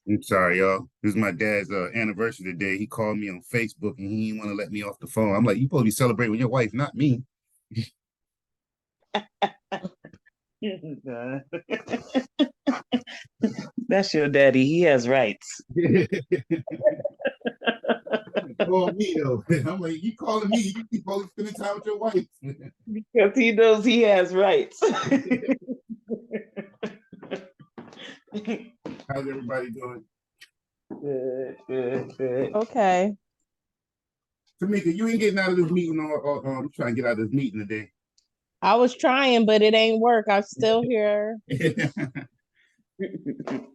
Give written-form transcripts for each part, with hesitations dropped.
I'm sorry, y'all. This is my dad's anniversary today. He called me on Facebook and he didn't want to let me off the phone. I'm like, you supposed to be celebrating with your wife, not me. That's your daddy. He has rights. Call me though. I'm like, you calling me? You supposed to spend time with your wife. Because he knows he has rights. How's everybody doing? Good. Okay. Tamika, you ain't getting out of this meeting or I'm trying to get out of this meeting today. I was trying, but it ain't work. I'm still here.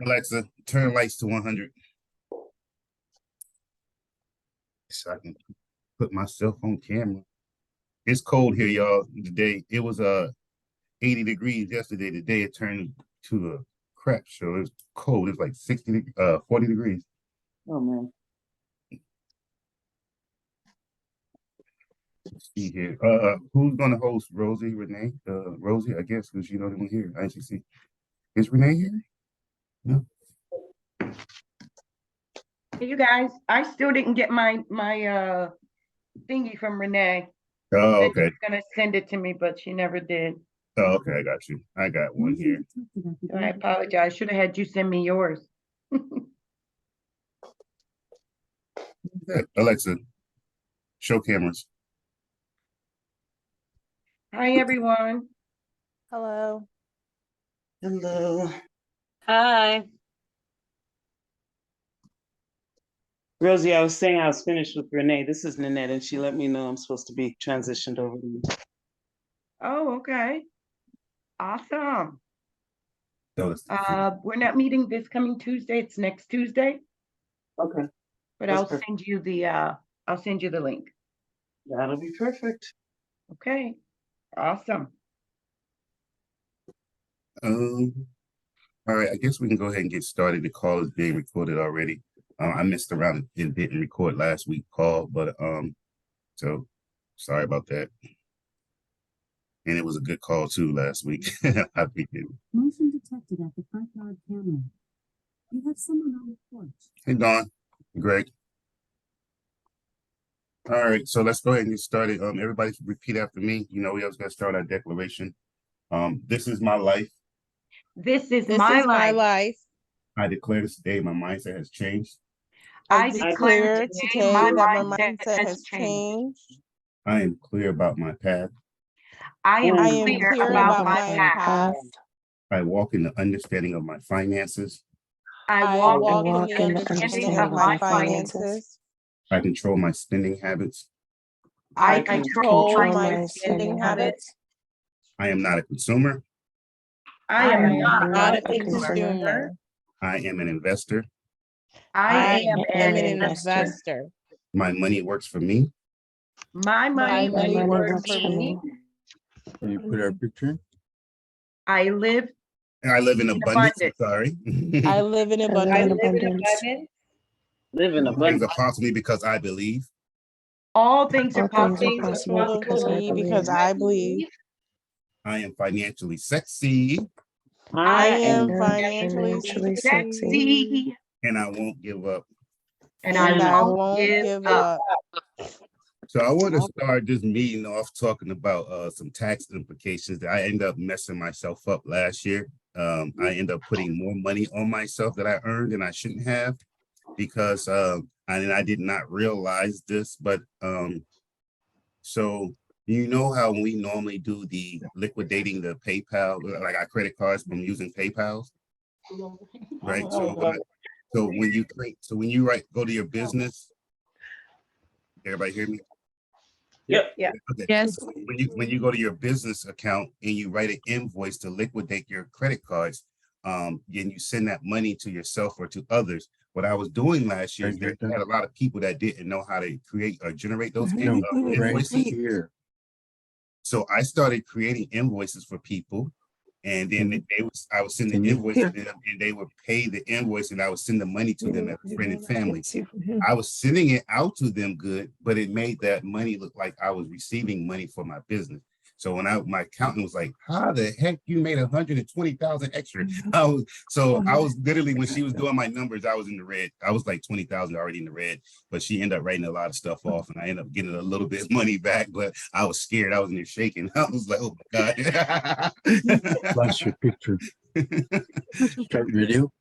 Alexa, turn lights to 100. So I can put myself on camera. It's cold here, y'all. Today it was 80 degrees yesterday. Today it turned to a crap show. It's cold. It's like 40 degrees. Oh man. Let's see here. Who's gonna host? Rosie, Renee? Rosie, I guess, because you know they were here. I actually see. Is Renee here? No. Hey, you guys, I still didn't get my thingy from Renee. Oh, Said she okay. was gonna send it to me, but she never did. Oh, okay, I got you. I got one here. I apologize. Should have had you send me yours. Alexa, show cameras. Hi, everyone. Hello. Hello. Hi. Rosie, I was saying I was finished with Renee. This is Nanette, and she let me know I'm supposed to be transitioned over to you. Oh, okay. Awesome. No, We're not meeting this coming Tuesday. It's next Tuesday, Okay. but That's I'll perfect. send you the link. That'll be perfect. Okay. Awesome. all right, I guess we can go ahead and get started. The call is being recorded already. I missed around and didn't record last week's call, but so sorry about that. And it was a good call too last week. I appreciate it. Motion detected at the front yard camera. You have someone on the porch. Hey, Dawn, Greg. All right, so let's go ahead and get started. Everybody repeat after me. You know, we always got to start our declaration. This is my life. This is This my is my life. life. I declare this day my mindset has changed. I I declare today my that my mindset mindset has has changed. changed. I am clear about my path. I am I am clear clear about about my my path. path. I walk in the understanding of my finances. I I walk walk in in the the understanding understanding of of my my finances. finances. I control my spending habits. I I control control my spending habits. I am not a consumer. I am not Not a a consumer. consumer. I am an investor. I am an an investor. investor. My money works for me. My My money money works for me. Can you put our picture in? I live I live in in abundance. abundance. Sorry. I live in I abundance. live in abundance. Live in Things abundance. are possible because I believe. All things are All possible. things are Possible possible because I believe. I am financially sexy. I I am am financially financially sexy. Sexy. And I won't give up. And And I I won't won't give up. So I want to start this meeting off talking about some tax implications that I ended up messing myself up last year. I ended up putting more money on myself that I earned than I shouldn't have because I did not realize this, but so you know how we normally do the liquidating the PayPal, like our credit cards from using PayPal, right? So when you go to your business, everybody hear me? Yep. Okay. Yes. So when you go to your business account and you write an invoice to liquidate your credit cards, and you send that money to yourself or to others. What I was doing last year is there had a lot of people that didn't know how to create or generate those No, right invoices. here. So I started creating invoices for people, and then I would send the Can you- invoice to them, and they would pay the invoice, and I would send the money to them as a friend and family. I was sending it out to them good, but it made that money look like I was receiving money for my business. So when my accountant was like, how the heck you made 120,000 extra? I was literally, when she was doing my numbers, I was in the red. I was like 20,000 already in the red, but she ended up writing a lot of stuff off and I ended up getting a little bit of money back, but I was scared. I was in there shaking. I was like, oh my God. Flash your picture. Start video.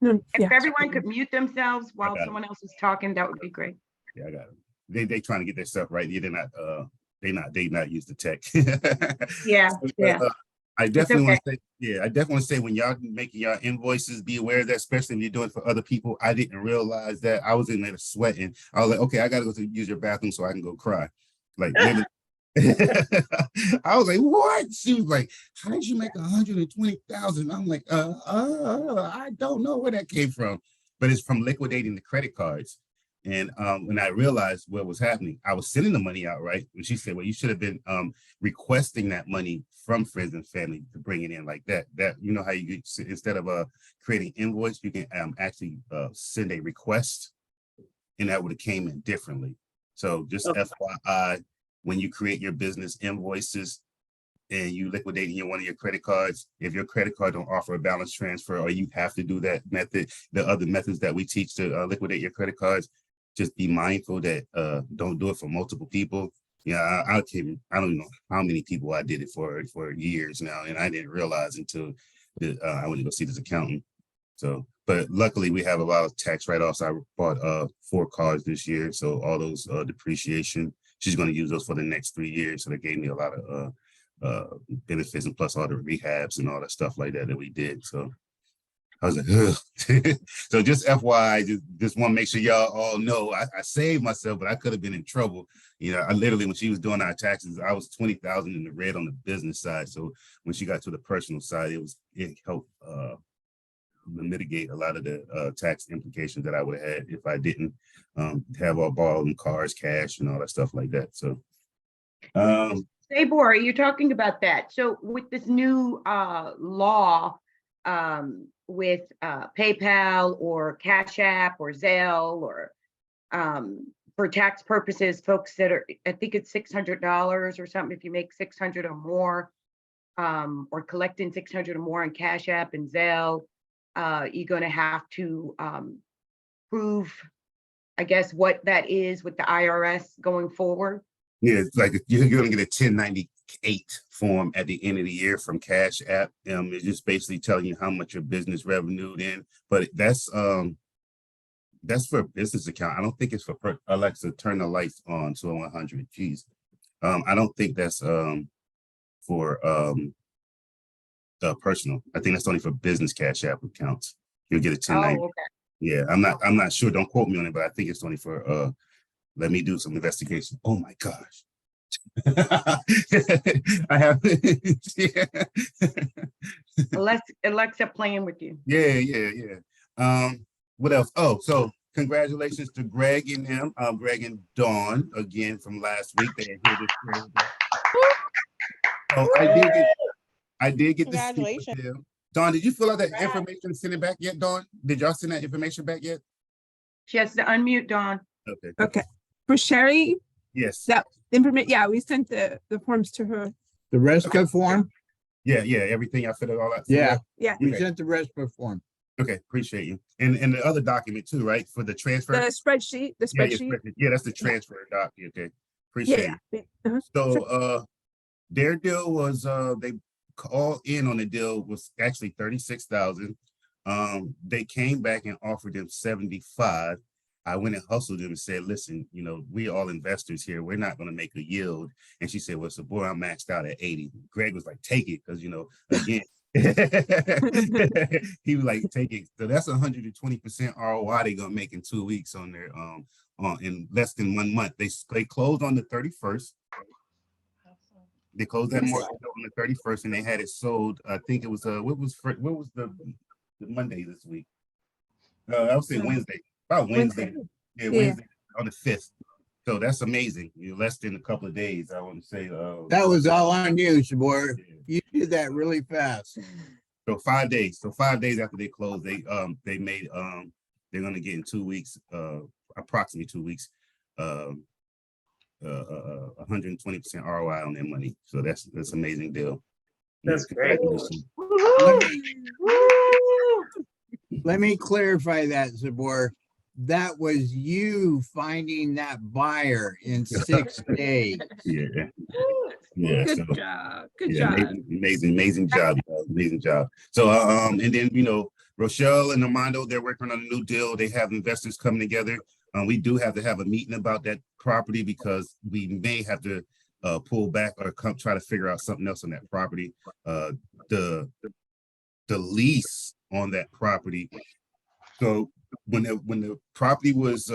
If everyone could mute themselves while got it. someone else is talking, that would be great. Yeah, I got it. They trying to get their stuff right. They're not used to tech. Yeah, yeah. I definitely okay. want to say, I definitely want to say when y'all making y'all invoices, be aware of that, especially if you're doing it for other people. I didn't realize that. I was in there sweating. I was like, okay, I gotta go to use your bathroom so I can go cry. Like literally. I was like, what? She was like, how did you make 120,000? I'm like, I don't know where that came from, but it's from liquidating the credit cards. And when I realized what was happening, I was sending the money out, right? And she said, well, you should have been requesting that money from friends and family to bring it in like that. That, you know how you get, instead of creating invoice, you can actually send a request, and that would have came in differently. So just FYI, when you create your business invoices and you liquidate in one of your credit cards, if your credit card don't offer a balance transfer, or you have to do that method, the other methods that we teach to liquidate your credit cards, just be mindful that don't do it for multiple people. Yeah, I don't know how many people I did it for years now, and I didn't realize until I went to go see this accountant. So, but luckily we have a lot of tax write-offs. I bought 4 cars this year, so all those depreciation, she's going to use those for the next 3 years. So they gave me a lot of benefits, and plus all the rehabs and all that stuff like that we did. So I was like, ugh. So just FYI, just want to make sure y'all all know I saved myself, but I could have been in trouble. You know, I literally, when she was doing our taxes, I was 20,000 in the red on the business side. So when she got to the personal side, it helped mitigate a lot of the tax implications that I would have had if I didn't have all borrowed cars, cash, and all that stuff like that. So Sabor, you're talking about that. So with this new law with PayPal or Cash App or Zelle, or for tax purposes, folks that are, I think it's $600 or something if you make 600 or more, or collecting 600 or more on Cash App and Zelle, you're going to have to prove, I guess, what that is with the IRS going forward. yeah, it's like you're going to get a 1098 form at the end of the year from Cash App. It's just basically telling you how much your business revenued in, but that's for a business account. I don't think it's for Alexa, turn the lights on to 100. Geez. I don't think that's for personal. I think that's only for business Cash App accounts. You'll get a 1090. Oh, okay. Yeah, I'm not sure. Don't quote me on it, but I think it's only for let me do some investigation. Oh my gosh. I have yeah. Alexa playing with you. Yeah. What else? Oh, so congratulations to Greg and them, Greg and Dawn again from last week. They are here this Thursday. Oh, I did get to speak with Congratulations. them. Dawn, did you fill out that information and send it back yet, Dawn? Did y'all send that information back yet? She has to unmute, Dawn. Okay. Okay. For Sherry, Yes. that information, yeah, we sent the forms to her. The RESPA form? Yeah. Everything I filled all out. Yeah. Yeah. We Okay. sent the RESPA form. Okay, appreciate you. And the other document too, right? For the transfer. The spreadsheet, Yeah, that's the transfer doc. Okay. Appreciate it. Uh-huh. So their deal was they all in on the deal was actually 36,000. They came back and offered them 75. I went and hustled them and said, listen, you know, we all investors here. We're not going to make a yield. And she said, well, so boy, I'm maxed out at 80. Greg was like, take it. Cause you know, again, he was like, take it. So that's 120% ROI they're going to make in 2 weeks on their, in less than 1 month. They closed on the 31st. They closed that mortgage on the 31st, and they had it sold. I think it was what was the Monday this week? I would say Wednesday. About Wednesday. Yeah, Wednesday on the 5th. So that's amazing. Less than a couple of days. I want to say. That was all on you, Sabor. You did that really fast. So 5 days. So 5 days after they closed, they made they're gonna get in 2 weeks, approximately 2 weeks, 120% ROI on their money. So that's amazing deal. That's great. Congratulations. Let me clarify that, Zabor. That was you finding that buyer in 6 days. Yeah. Yeah. Good So, job. Good yeah, job. amazing job, guys, amazing job. So, and then Rochelle and Armando, they're working on a new deal. They have investors coming together. We do have to have a meeting about that property because we may have to pull back or try to figure out something else on that property. The lease on that property. So when the property was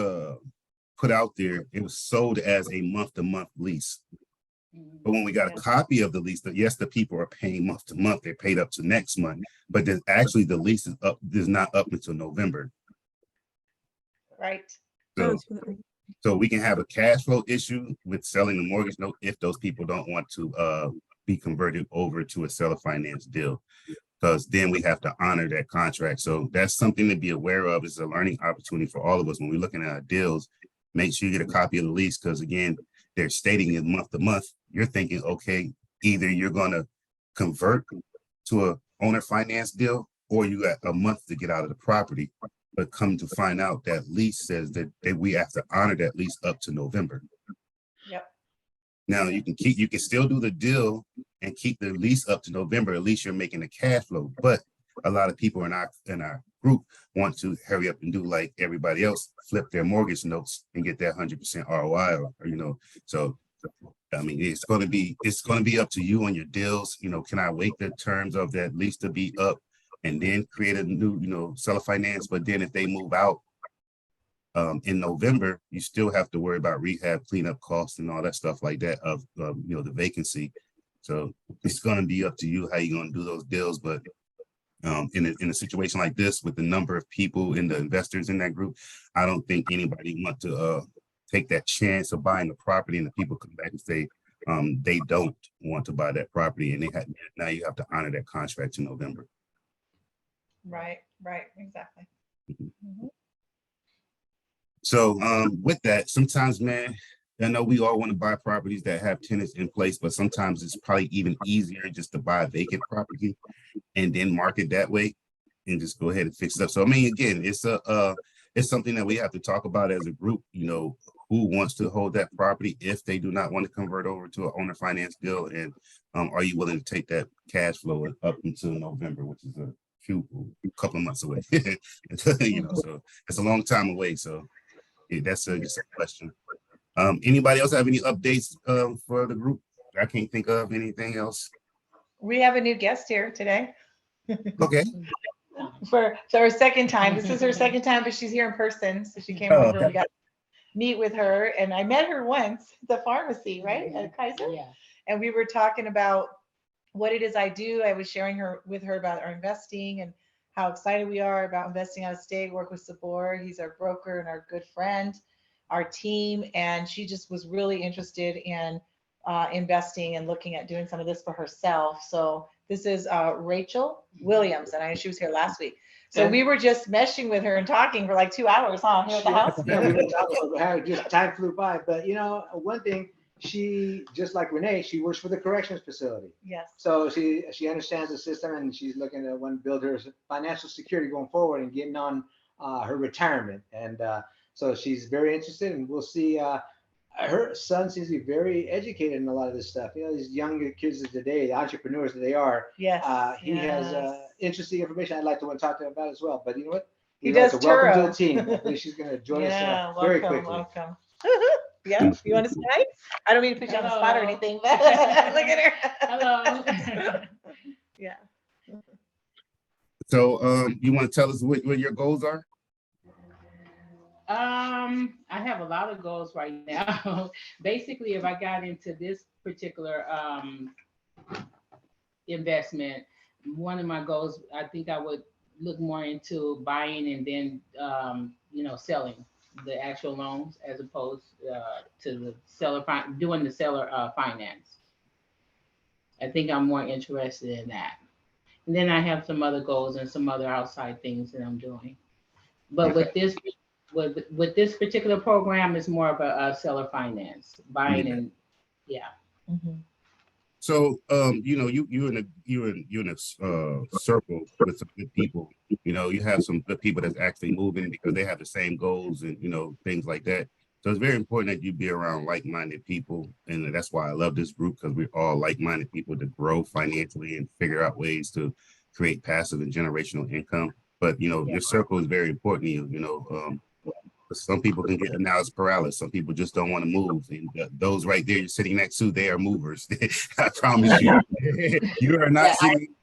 put out there, it was sold as a month-to-month lease. But when we got a copy of the lease, yes, the people are paying month to month. They're paid up to next month, but then actually the lease is not up until November. Right. So we can have a cash flow issue with selling the mortgage note if those people don't want to be converted over to a seller finance deal, because then we have to honor that contract. So that's something to be aware of. It's a learning opportunity for all of us when we're looking at our deals. Make sure you get a copy of the lease, because again, they're stating it month to month. You're thinking, okay, either you're going to convert to a owner finance deal or you got a month to get out of the property. But come to find out that lease says that we have to honor that lease up to November. Yep. Now you can still do the deal and keep the lease up to November. At least you're making a cash flow. But a lot of people in our group want to hurry up and do like everybody else, flip their mortgage notes and get that 100% ROI, or so. I mean, it's going to be up to you on your deals. Can I wait the terms of that lease to be up and then create a new, seller finance? But then if they move out in November, you still have to worry about rehab, cleanup costs, and all that stuff like that of the vacancy. So it's going to be up to you how you're going to do those deals. But in a situation like this, with the number of people and the investors in that group, I don't think anybody want to take that chance of buying the property and the people come back and say they don't want to buy that property, and now you have to honor that contract in November. Right. Exactly. So with that, sometimes, man, I know we all want to buy properties that have tenants in place, but sometimes it's probably even easier just to buy a vacant property and then market that way and just go ahead and fix it up. So I mean, again, it's something that we have to talk about as a group. Who wants to hold that property if they do not want to convert over to an owner finance deal, and are you willing to take that cash flow up until November, which is a couple of months away? So it's a long time away. So yeah, that's just a question. Anybody else have any updates for the group? I can't think of anything else. We have a new guest here today. Okay. So her second time. This is her second time, but she's here in person. So she came over. We got to meet with her, and I met her once at the pharmacy, right, at Kaiser. Yeah. And we were talking about what it is I do. I was sharing with her about our investing and how excited we are about investing out of state. Work with Zabor. He's our broker and our good friend, our team, and she just was really interested in investing and looking at doing some of this for herself. So this is Rachel Williams, and she was here last week. So we were just meshing with her and talking for like 2 hours, huh, here at the house? Yeah, we didn't talk about how just time flew by. But one thing, she, just like Renee, she works for the corrections facility. Yes. So she understands the system, and she's looking to want to build her financial security going forward and getting on her retirement. And so she's very interested, and we'll see. Her son seems to be very educated in a lot of this stuff. These younger kids of today, the entrepreneurs that they are. Yes. He has interesting information I'd like to want to talk to him about as well. But you know what? He We'd like does to welcome to Turo. the team. I think she's going to join us welcome, very quickly. welcome. Yeah, you want to say? I don't mean to put you on the spot or Hello. anything, but look at her. Hello. Yeah. So you want to tell us what your goals are? I have a lot of goals right now. Basically, if I got into this particular investment, one of my goals, I think I would look more into buying and then, selling the actual loans as opposed to the seller, doing the seller finance. I think I'm more interested in that. And then I have some other goals and some other outside things that I'm doing. But with this with this particular program, it's more of a seller finance, buying and, yeah. So, you know, you're in a circle with some good people. You know, you have some good people that's actually moving because they have the same goals and, you know, things like that. So it's very important that you be around like-minded people. And that's why I love this group, because we're all like-minded people to grow financially and figure out ways to create passive and generational income. But, you know, your circle is very important to you, you know. Some people can get analysis paralysis. Some people just don't want to move. And those right there you're sitting next to, they are movers. I promise you. You are not sitting.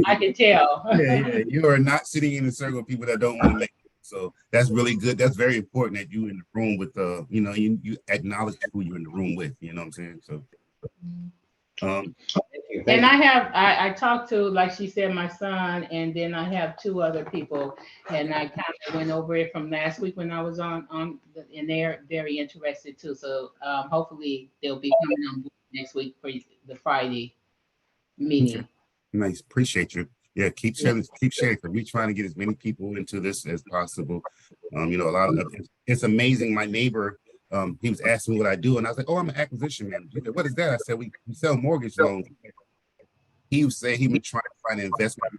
I can tell. Yeah, you are not sitting in a circle of people that don't want to make it. So that's really good. That's very important that you in the room with you know, you acknowledge who you're in the room with. You know what I'm saying? So and I talked to, like she said, my son, and then I have 2 other people, and I kind of went over it from last week when I was on, and they're very interested too. So hopefully they'll be coming on board next week for the Friday meeting. Okay. Nice, appreciate you. Yeah, keep sharing, because we're trying to get as many people into this as possible. You know, a lot of it's amazing. My neighbor, he was asking me what I do, and I was like, "Oh, I'm an acquisition manager." He said, "What is that?" I said, "We sell mortgage loans." He was saying he been trying to find an investment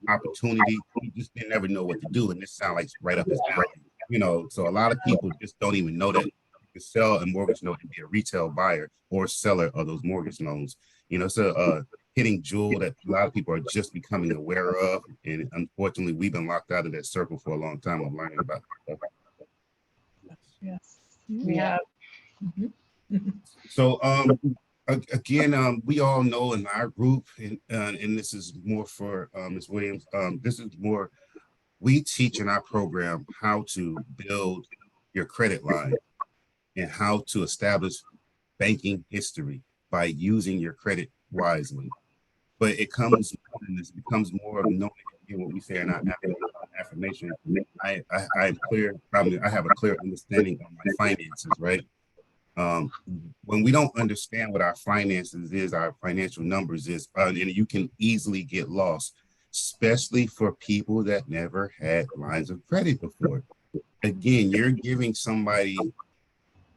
opportunity. He just didn't ever know what to do, and this sounds like right up his alley. You know, so a lot of people just don't even know that you can sell a mortgage note and be a retail buyer or seller of those mortgage loans. You know, so hitting jewel that a lot of people are just becoming aware of, and unfortunately, we've been locked out of that circle for a long time of learning about stuff. Yes, we have. So, again, we all know in our group, and this is more for Ms. Williams. This is more, we teach in our program how to build your credit line and how to establish banking history by using your credit wisely. But it becomes more of knowing what we say in our affirmation. I'm clear. I have a clear understanding of my finances, right? When we don't understand what our finances is, our financial numbers is, and you can easily get lost, especially for people that never had lines of credit before. Again, you're giving somebody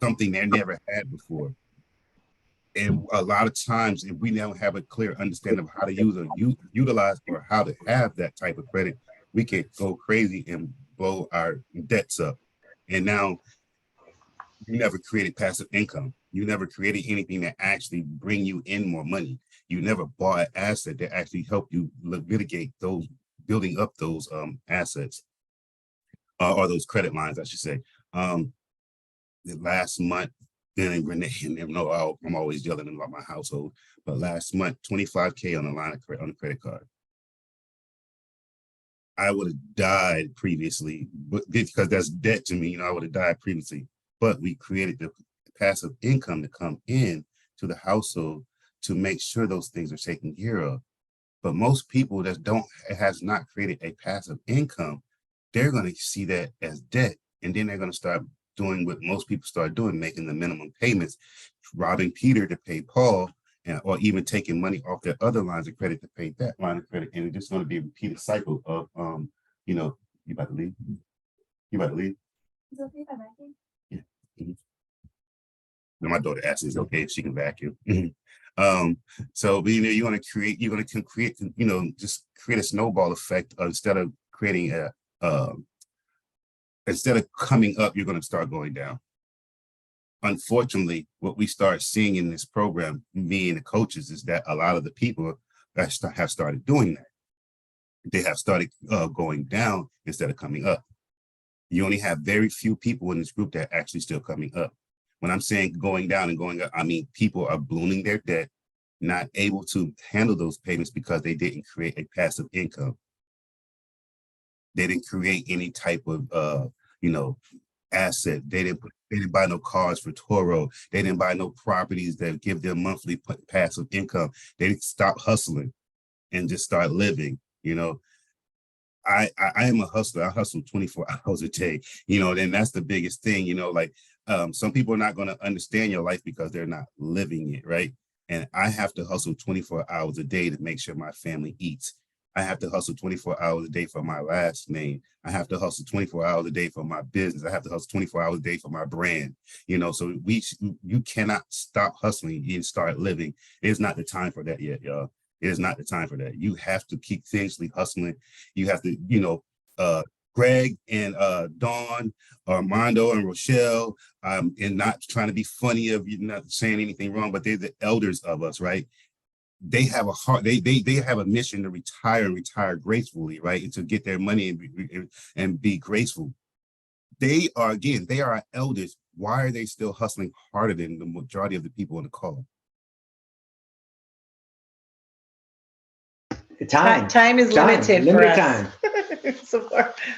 something they never had before. And a lot of times, if we don't have a clear understanding of how to use or utilize or how to have that type of credit, we can go crazy and blow our debts up. And now you never created passive income. You never created anything that actually bring you in more money. You never bought an asset that actually helped you mitigate those, building up those assets or those credit lines, I should say. Last month, then Renee and them know I'm always yelling about my household, but last month, $25K on the line of credit, on the credit card. I would have died previously, but because that's debt to me, you know, I would have died previously. But we created the passive income to come in to the household to make sure those things are taken care of. But most people that has not created a passive income, they're going to see that as debt, and then they're going to start doing what most people start doing, making the minimum payments, robbing Peter to pay Paul, or even taking money off their other lines of credit to pay that line of credit. And it's just going to be a repeated cycle of, you know, you about to leave? You about to leave? Is it okay if I vacuum? Yeah. My daughter asked is okay if she can vacuum. So you know, you're going to create, you know, just create a snowball effect instead of creating instead of coming up, you're going to start going down. Unfortunately, what we start seeing in this program, me and the coaches, is that a lot of the people that have started doing that. They have started going down instead of coming up. You only have very few people in this group that are actually still coming up. When I'm saying going down and going up, I mean people are ballooning their debt, not able to handle those payments because they didn't create a passive income. They didn't create any type of you know, asset. They didn't buy no cars for Toro. They didn't buy no properties that give them monthly passive income. They didn't stop hustling and just start living. You know, I am a hustler. I hustle 24 hours a day. You know, and that's the biggest thing. You know, like some people are not going to understand your life because they're not living it, right? And I have to hustle 24 hours a day to make sure my family eats. I have to hustle 24 hours a day for my last name. I have to hustle 24 hours a day for my business. I have to hustle 24 hours a day for my brand. So you cannot stop hustling and start living. It's not the time for that yet, y'all. It is not the time for that. You have to keep continuously hustling. You have to, Greg and Dawn, Armando and Rochelle, and not trying to be funny of you, not saying anything wrong, but they're the elders of us, right? They have a heart, they have a mission to retire and retire gracefully, right? And to get their money and be graceful. They are our elders. Why are they still hustling harder than the majority of the people in the call? Time is limited for limited us. time.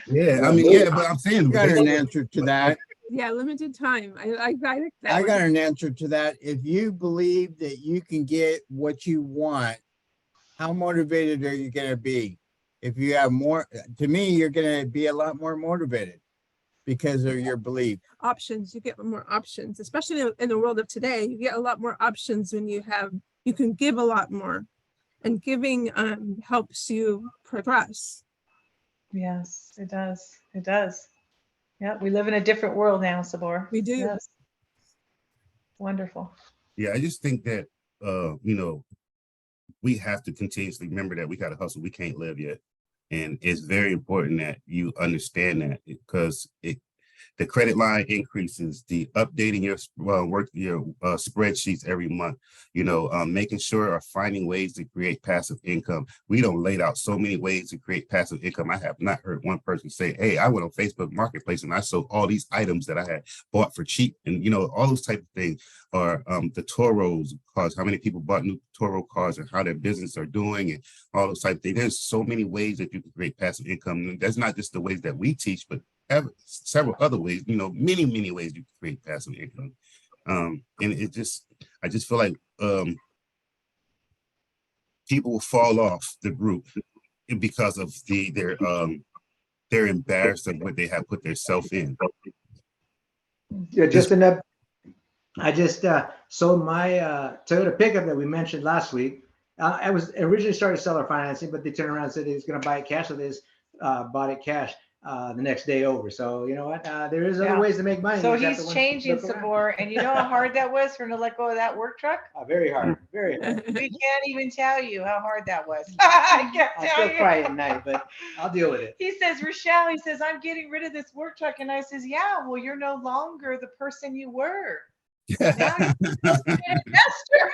Yeah, I mean, yeah, but I'm saying I got an answer to that. Yeah, limited time. I like that. I one. got an answer to that. If you believe that you can get what you want, how motivated are you going to be? If you have more, to me, you're going to be a lot more motivated because of your belief. Options. You get more options, especially in the world of today. You get a lot more options when you can give a lot more, and giving helps you progress. Yes, it does. It does. Yeah, we live in a different world now, Sabor. We do. Yes. Wonderful. Yeah, I just think that we have to continuously remember that we got to hustle. We can't live yet. And it's very important that you understand that, because the credit line increases, the updating your spreadsheets every month, making sure or finding ways to create passive income. We don't laid out so many ways to create passive income. I have not heard one person say, hey, I went on Facebook Marketplace and I sold all these items that I had bought for cheap. And, all those type of things. Or the Toros cars, how many people bought new Toro cars and how their business are doing and all those type of things. There's so many ways that you can create passive income. And that's not just the ways that we teach, but several other ways, many ways you can create passive income. And I just feel like people will fall off the group because of they're embarrassed of what they have put their self in. Yeah, just enough. I just sold my Toyota pickup that we mentioned last week. I was originally started seller financing, but they turned around and said they was going to buy it cash, so they just bought it cash the next day over. So you know what? There is other ways to make money. So You just have he's to changing, look around. Sabor, and you know how hard that was for him to let go of that work truck? Very hard, very hard. We can't even tell you how hard that was. I can't I tell still you. cry at night, but I'll deal with it. He says, Rochelle, he says, I'm getting rid of this work truck. And I says, yeah, well, you're no longer the person you were. Now you're an investor.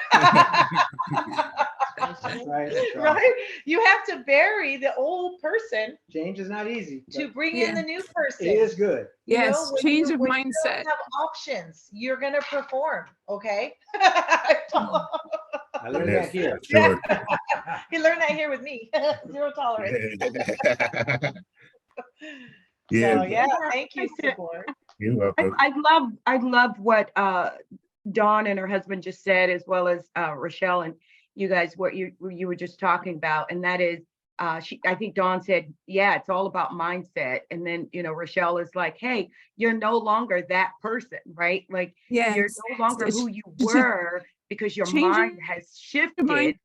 That's right. Right? You have to bury the old person Change is not easy. to but bring in the new person. it is good. You know, Yes, when change you- of when you mindset. don't have options, you're gonna perform. Okay. I learned that here. Sure. He learned that here with me. Zero tolerance. Yeah. So yeah, thank you, Sabor. You're welcome. I love what Dawn and her husband just said, as well as Rochelle and you guys, what you were just talking about, and that is, I think Dawn said, yeah, it's all about mindset, and then Rochelle is like, hey, you're no longer that person, right? Like Yes. you're no longer It's who you just were because your changing mind has shifted mind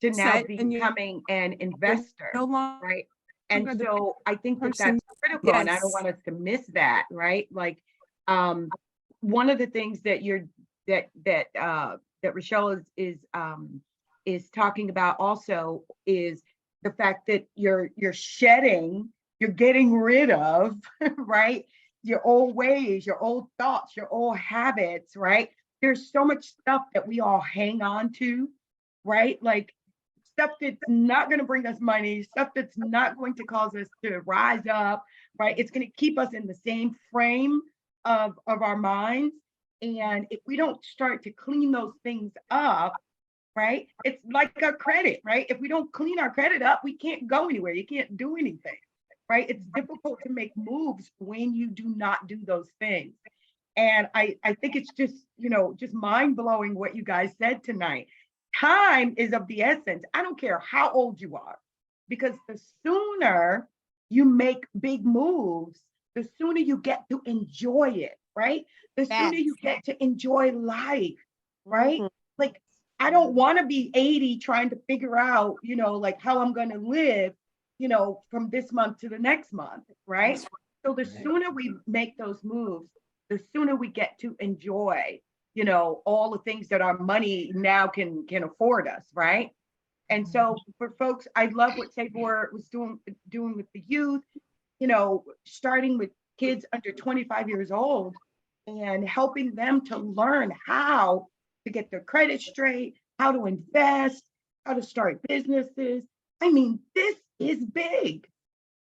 to now set and you're becoming an investor, no longer right? And the so I think that person. that's critical, and I Yes. don't want us to miss that, right? Like, one of the things that that Rochelle is talking about also is the fact that you're getting rid of, right? Your old ways, your old thoughts, your old habits, right? There's so much stuff that we all hang on to, right? Like stuff that's not going to bring us money, stuff that's not going to cause us to rise up, right? It's going to keep us in the same frame of our minds. And if we don't start to clean those things up, right? It's like our credit, right? If we don't clean our credit up, we can't go anywhere. You can't do anything, right? It's difficult to make moves when you do not do those things. And I think it's just, just mind blowing what you guys said tonight. Time is of the essence. I don't care how old you are, because the sooner you make big moves, the sooner you get to enjoy it, right? The sooner you get to enjoy life, right? Like I don't want to be 80 trying to figure out, like how I'm going to live, from this month to the next month, right? So the sooner we make those moves, the sooner we get to enjoy, all the things that our money now can afford us, right? And so for folks, I love what Sabor was doing with the youth, starting with kids under 25 years old and helping them to learn how to get their credit straight, how to invest, how to start businesses. I mean, this is big.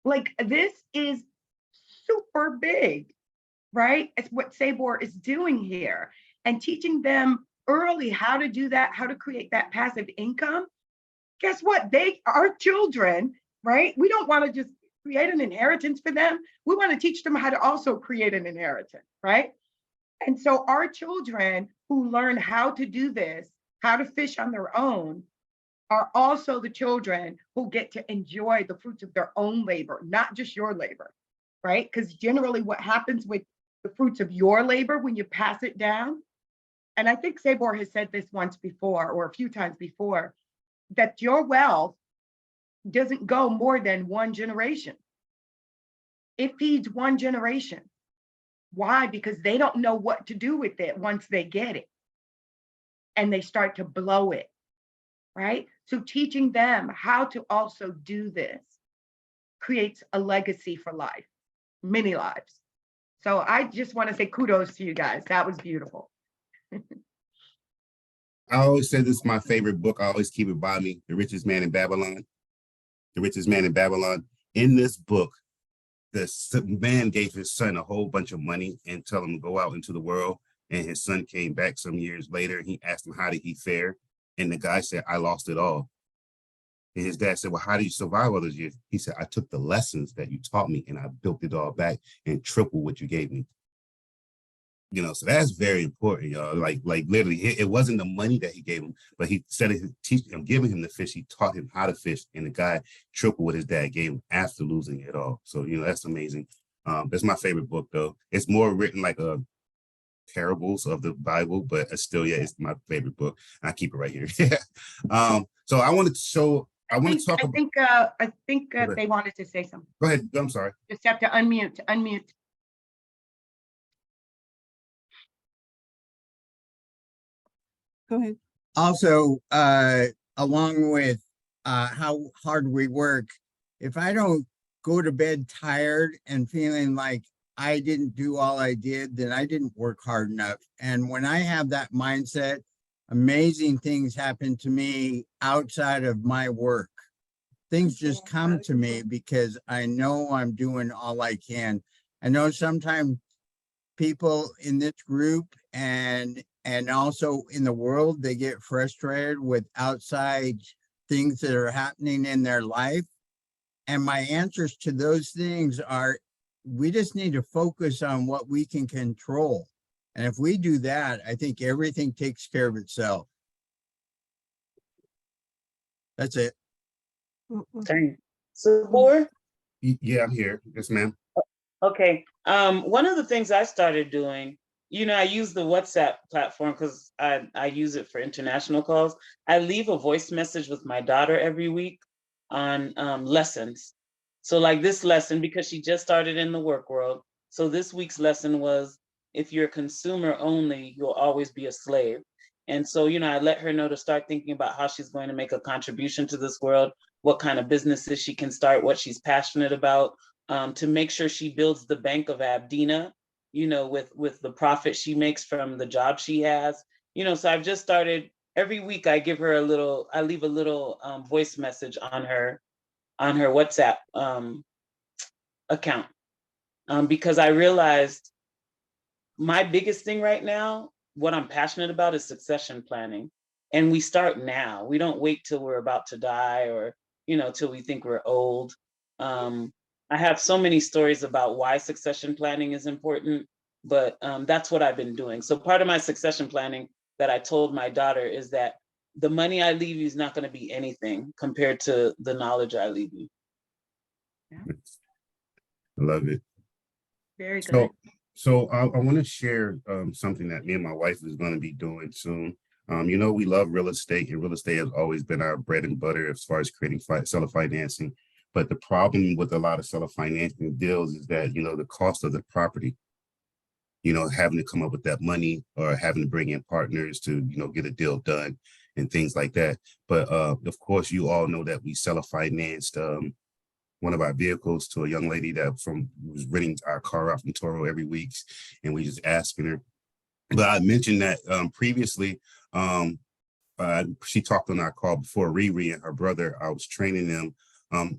Like, this is super big, right? It's what Sabor is doing here and teaching them early how to do that, how to create that passive income. Guess what? They are children, right? We don't want to just create an inheritance for them. We want to teach them how to also create an inheritance, right? And so our children who learn how to do this, how to fish on their own, are also the children who get to enjoy the fruits of their own labor, not just your labor, right? Because generally what happens with the fruits of your labor when you pass it down, and I think Sabor has said this once before or a few times before, that your wealth doesn't go more than one generation. It feeds one generation. Why? Because they don't know what to do with it once they get it. And they start to blow it, right? So teaching them how to also do this creates a legacy for life, many lives. So I just want to say kudos to you guys. That was beautiful. I always say this is my favorite book. I always keep it by me, The Richest Man in Babylon. The Richest Man in Babylon. In this book, the man gave his son a whole bunch of money and told him to go out into the world. And his son came back some years later. And he asked him, how did he fare? And the guy said, I lost it all. And his dad said, well, how do you survive all those years? He said, I took the lessons that you taught me and I built it all back and triple what you gave me. So that's very important, y'all. Like literally, it wasn't the money that he gave him, but he said giving him the fish, he taught him how to fish, and the guy tripled what his dad gave him after losing it all. So that's amazing. That's my favorite book, though. It's more written like a parables of the Bible, but it's my favorite book. I keep it right here. So I wanted to show. I think they wanted to say something. Go ahead. I'm sorry. Just have to unmute. Go ahead. Also, along with how hard we work, if I don't go to bed tired and feeling like I didn't do all I did, then I didn't work hard enough. And when I have that mindset, amazing things happen to me outside of my work. Things just come to me because I know I'm doing all I can. I know sometimes people in this group and also in the world, they get frustrated with outside things that are happening in their life. And my answers to those things are, we just need to focus on what we can control. And if we do that, I think everything takes care of itself. That's it. Thanks. Sabor? Yeah, I'm here. Yes, ma'am. Okay. One of the things I started doing, I use the WhatsApp platform because I use it for international calls. I leave a voice message with my daughter every week on lessons. So like this lesson, because she just started in the work world. So this week's lesson was, if you're a consumer only, you'll always be a slave. And so, I let her know to start thinking about how she's going to make a contribution to this world, what kind of businesses she can start, what she's passionate about, to make sure she builds the bank of Abdina, with the profit she makes from the job she has. So I've just started, every week I leave a little voice message on her WhatsApp account, because I realized my biggest thing right now, what I'm passionate about, is succession planning. And we start now. We don't wait till we're about to die or, till we think we're old. I have so many stories about why succession planning is important, but that's what I've been doing. So part of my succession planning that I told my daughter is that the money I leave you is not going to be anything compared to the knowledge I leave you. I love it. Very good. So I want to share something that me and my wife is going to be doing soon. You know, we love real estate, and real estate has always been our bread and butter as far as creating seller financing. But the problem with a lot of seller financing deals is that, you know, the cost of the property, you know, having to come up with that money or having to bring in partners to, you know, get a deal done and things like that. But of course, you all know that we seller financed one of our vehicles to a young lady that was renting our car out from Toro every week, and we just asking her. But I mentioned that previously, she talked on our call before. Riri and her brother, I was training them.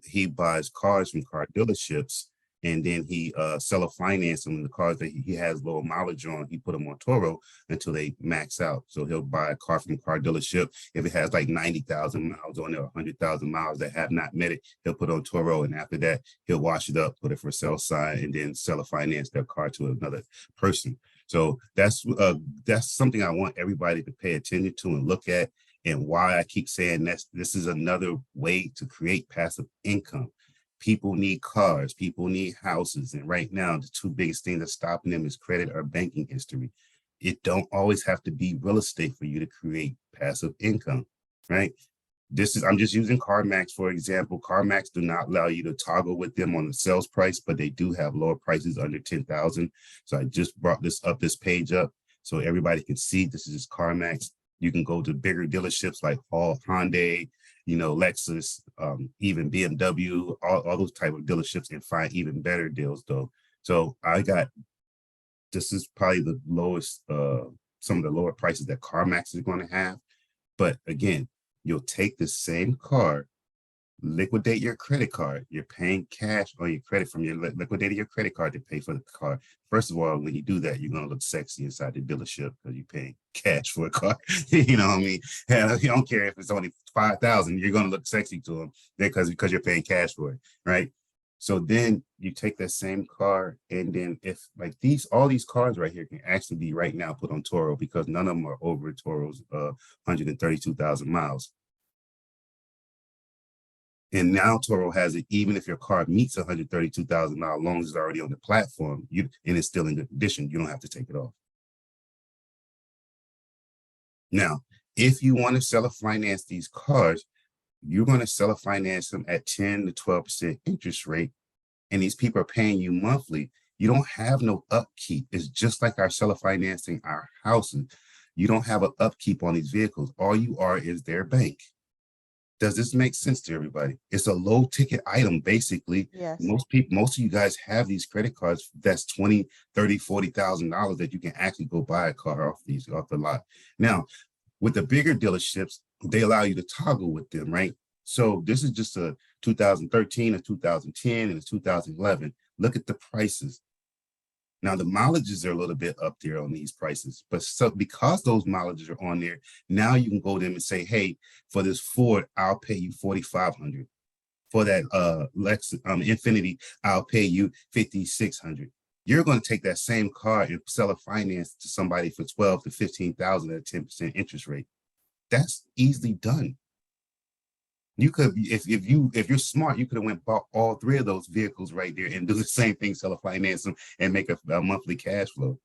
He buys cars from car dealerships, and then he seller finance them. The cars that he has low mileage on, he put them on Toro until they max out. So he'll buy a car from a car dealership. If it has like 90,000 miles on it, 100,000 miles that have not met it, he'll put on Toro, and after that, he'll wash it up, put it for sale sign, and then seller finance their car to another person. So that's something I want everybody to pay attention to and look at, and why I keep saying this is another way to create passive income. People need cars, people need houses, and right now the two biggest things that's stopping them is credit or banking history. It don't always have to be real estate for you to create passive income, right? I'm just using CarMax for example. CarMax do not allow you to toggle with them on the sales price, but they do have lower prices under 10,000. So I just brought this page up so everybody can see this is just CarMax. You can go to bigger dealerships like Hyundai, you know, Lexus, even BMW, all those type of dealerships, and find even better deals though. So this is probably the lowest, some of the lower prices that CarMax is going to have. But again, you'll take the same car, liquidate your credit card. You're paying cash on your credit from your liquidating your credit card to pay for the car. First of all, when you do that, you're gonna look sexy inside the dealership because you're paying cash for a car. You know what I mean? And you don't care if it's only 5,000, you're gonna look sexy to them because you're paying cash for it, right? So then you take that same car, and then if like all these cars right here can actually be right now put on Toro because none of them are over Toro's 132,000 miles. And now Toro has it, even if your car meets 132,000 miles, long as it's already on the platform, and it's still in good condition, you don't have to take it off. Now, if you want to seller finance these cars, you're going to seller finance them at 10 to 12% interest rate, and these people are paying you monthly. You don't have no upkeep. It's just like our seller financing our houses. You don't have an upkeep on these vehicles. All you are is their bank. Does this make sense to everybody? It's a low ticket item, basically. Yes. Most of you guys have these credit cards that's $20,000, $30,000, $40,000 that you can actually go buy a car off the lot. Now, with the bigger dealerships, they allow you to toggle with them, right? So this is just a 2013, a 2010, and a 2011. Look at the prices. Now the mileages are a little bit up there on these prices, but so because those mileages are on there, now you can go to them and say, hey, for this Ford, I'll pay you $4,500. For that Lexus Infinity, I'll pay you $5,600. You're going to take that same car and sell a finance to somebody for $12,000 to $15,000 at a 10% interest rate. That's easily done. You could, if you're smart, you could have went bought all three of those vehicles right there and do the same thing, sell a finance them and make a monthly cash flow.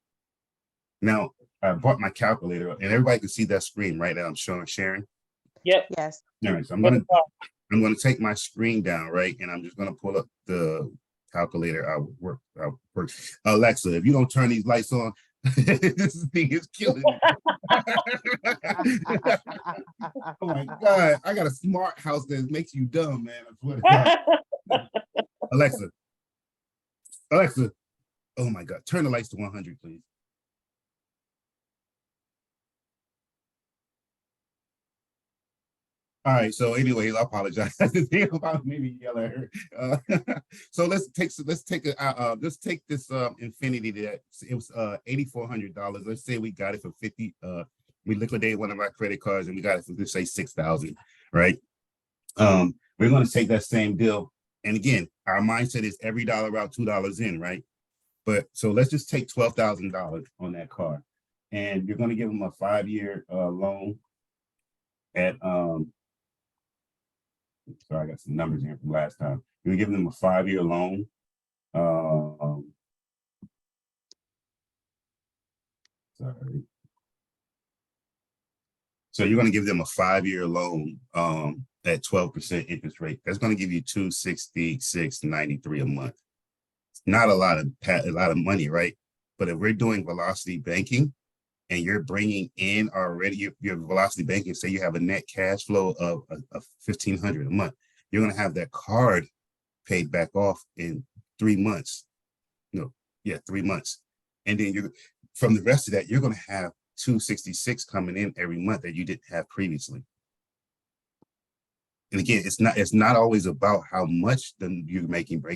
Now, I bought my calculator, and everybody can see that screen, right? That I'm sharing. Yep. Yes. All right, so I'm gonna take my screen down, right, and I'm just gonna pull up the calculator. I'll work. Alexa, if you don't turn these lights on, this thing is killing me. Oh my God, I got a smart house that makes you dumb, man. I swear to God. Alexa, oh my God, turn the lights to 100, please. All right, so anyways, I apologize. About maybe yell at her. So let's take this Infinity that it was $8,400. Let's say we got it for 50. We liquidated one of our credit cards and we got it for, let's say, 6,000, right? We're going to take that same deal, and again, our mindset is every dollar out, $2 in, right? But so let's just take $12,000 on that car, and you're going to give them a 5-year loan at sorry, I got some numbers here from last time. You're giving them a 5-year loan. Sorry. So you're going to give them a 5-year loan at 12% interest rate. That's going to give you $266.93 a month. It's not a lot of money, right? But if we're doing velocity banking and you're bringing in already your velocity banking, say you have a net cash flow of $1,500 a month, you're going to have that card paid back off in 3 months. 3 months. And then you're from the rest of that, you're going to have $266 coming in every month that you didn't have previously. And again, it's not always about how much you're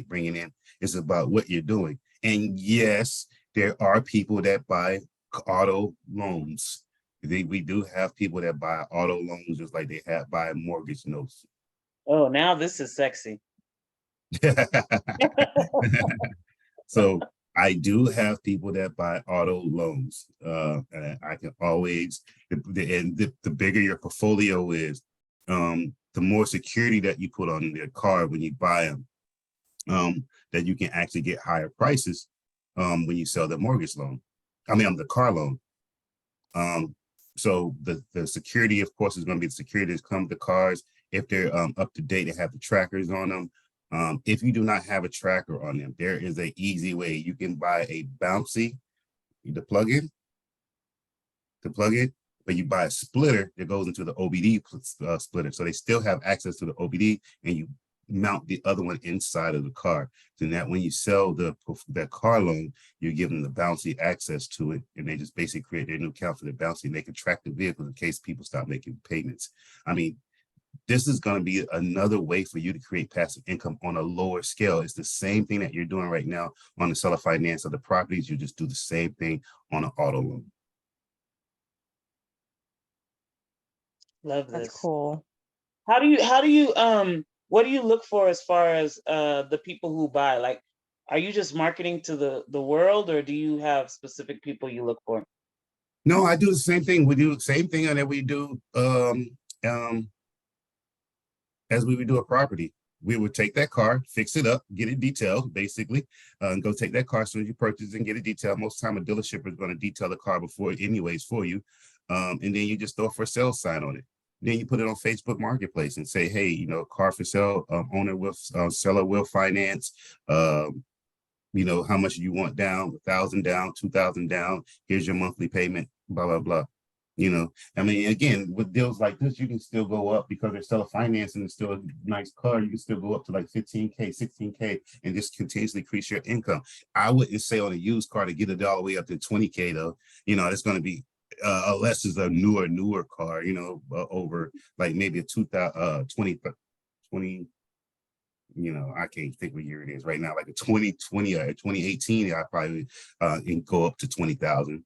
bringing in. It's about what you're doing. And yes, there are people that buy auto loans. We do have people that buy auto loans just like they buy mortgage notes. Oh, now this is sexy. So I do have people that buy auto loans. And I can always, the bigger your portfolio is, the more security that you put on their car when you buy them, that you can actually get higher prices when you sell the mortgage loan. The car loan. So the security, of course, is going to be the security that comes with the cars. If they're up to date, they have the trackers on them. If you do not have a tracker on them, there is an easy way. You can buy a bouncy to plug in, but you buy a splitter that goes into the OBD splitter. So they still have access to the OBD, and you mount the other one inside of the car. So that when you sell that car loan, you're giving them the bouncy access to it, and they just basically create their new account for the bouncy, and they can track the vehicle in case people stop making payments. This is going to be another way for you to create passive income on a lower scale. It's the same thing that you're doing right now on the seller finance of the properties. You just do the same thing on an auto loan. Love this. That's cool. How do you what do you look for as far as the people who buy? Like, are you just marketing to the world, or do you have specific people you look for? No, I do the same thing. We do the same thing that we do as we would do a property. We would take that car, fix it up, get it detailed, basically, and go take that car as soon as you purchase and get it detailed. Most time a dealership is going to detail the car before anyways for you. And then you just throw a for sale sign on it. Then you put it on Facebook Marketplace and say, hey, car for sale, owner will, seller will finance, how much you want down, 1,000 down, 2,000 down, here's your monthly payment, blah, blah, blah. Again, with deals like this, you can still go up because they're still financing, it's still a nice car. You can still go up to like 15K, 16K, and just continuously increase your income. I wouldn't say on a used car to get it all the way up to 20K though. It's going to be unless it's a newer car, over like maybe a 2020, I can't think what year it is right now, like a 2020 or 2018, I probably can go up to 20,000.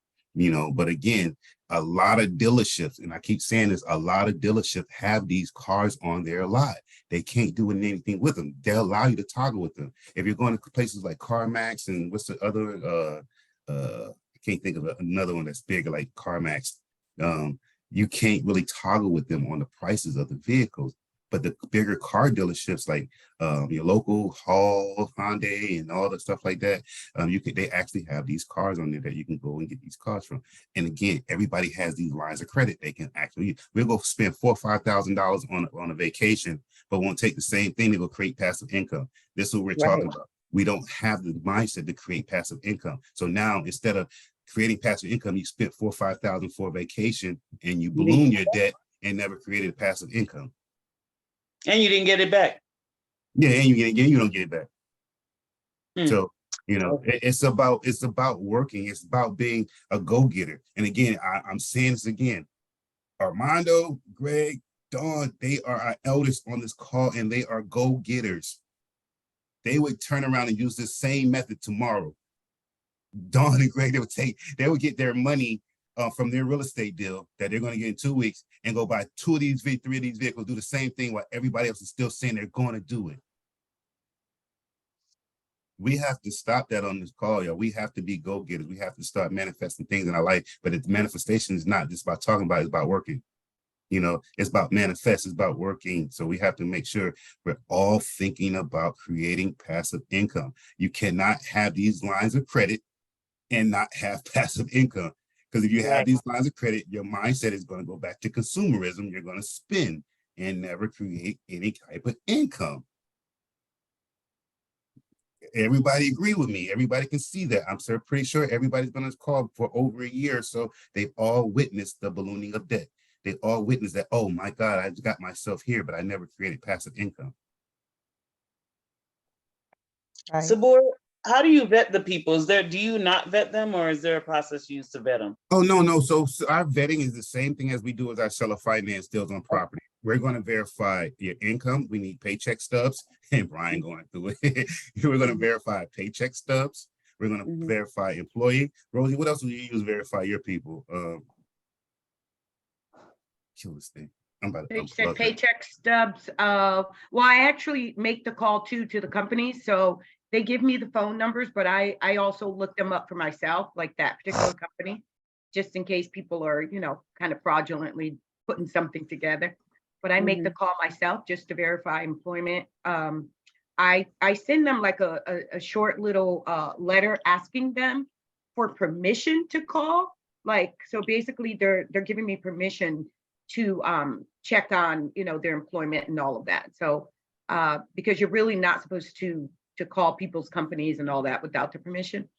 But again, a lot of dealerships, and I keep saying this, a lot of dealerships have these cars on their lot. They can't do anything with them. They'll allow you to toggle with them. If you're going to places like CarMax and what's the other, I can't think of another one that's bigger like CarMax. You can't really toggle with them on the prices of the vehicles. But the bigger car dealerships like your local Hall, Hyundai, and all the stuff like that, they actually have these cars on there that you can go and get these cars from. And again, everybody has these lines of credit. They can actually, we'll go spend $4,000 or $5,000 on a vacation, but won't take the same thing to go create passive income. This is what we're talking about. We don't have the mindset to create passive income. So now instead of creating passive income, you spent $4,000 or $5,000 for a vacation and you balloon your debt and never created passive income. And you didn't get it back. Yeah, and you don't get it back. So, it's about working. It's about being a go-getter. And again, I'm saying this again, Armando, Greg, Dawn, they are our elders on this call and they are go-getters. They would turn around and use the same method tomorrow. Dawn and Greg, they would get their money from their real estate deal that they're going to get in 2 weeks and go buy 3 of these vehicles, do the same thing while everybody else is still saying they're going to do it. We have to stop that on this call, y'all. We have to be go-getters. We have to start manifesting things in our life. But the manifestation is not just about talking about it, it's about working. It's about manifest, it's about working. So we have to make sure we're all thinking about creating passive income. You cannot have these lines of credit and not have passive income. Because if you have Right. these lines of credit, your mindset is going to go back to consumerism. You're going to spend and never create any type of income. Everybody agree with me. Everybody can see that. I'm pretty sure everybody's been on this call for over a year. So they've all witnessed the ballooning of debt. They all witnessed that, oh my God, I got myself here, but I never created passive income. Right. Sabor, how do you vet the people? Do you not vet them, or is there a process used to vet them? Oh, no. So our vetting is the same thing as we do as our seller finance deals on property. We're going to verify your income. We need paycheck stubs, and Brian going through it. We're going to verify paycheck stubs. We're going to Mhm. verify employee. Rosie, what else do you use to verify your people? Kill this thing. I'm about to They said unplug it. paycheck stubs. Well, I actually make the call to the company, so they give me the phone numbers, but I also look them up for myself, like that particular company, just in case people are, kind of fraudulently putting something together. But I make the call myself just to verify employment. I send them like a short little letter asking them for permission to call. Like, so basically they're giving me permission to check on, their employment and all of that. So because you're really not supposed to call people's companies and all that without the permission,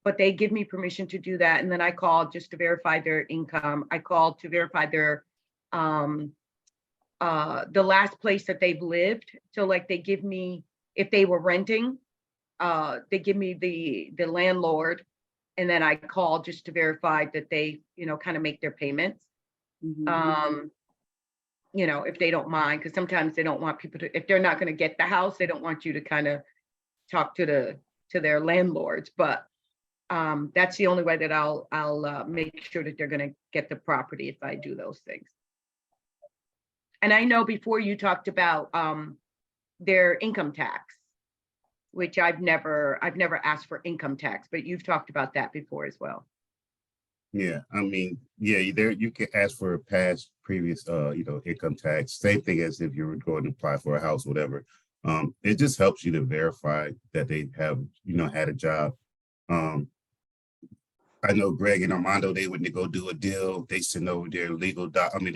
but they give me permission to do that. And then I call just to verify their income. I call to verify their the last place that they've lived. So like they give me, if they were renting, they give me the landlord, and then I call just to verify that they, kind of make their payments. If they don't mind, because sometimes they don't want people to, if they're not going to get the house, they don't want you to kind of talk to their landlords. But that's the only way that I'll make sure that they're going to get the property if I do those things. And I know before you talked about their income tax, which I've never asked for income tax, but you've talked about that before as well. Yeah, I mean, yeah, there you can ask for previous income tax. Same thing as if you were going to apply for a house, whatever. It just helps you to verify that they have, had a job. I know Greg and Armando, they wouldn't go do a deal. They send over their they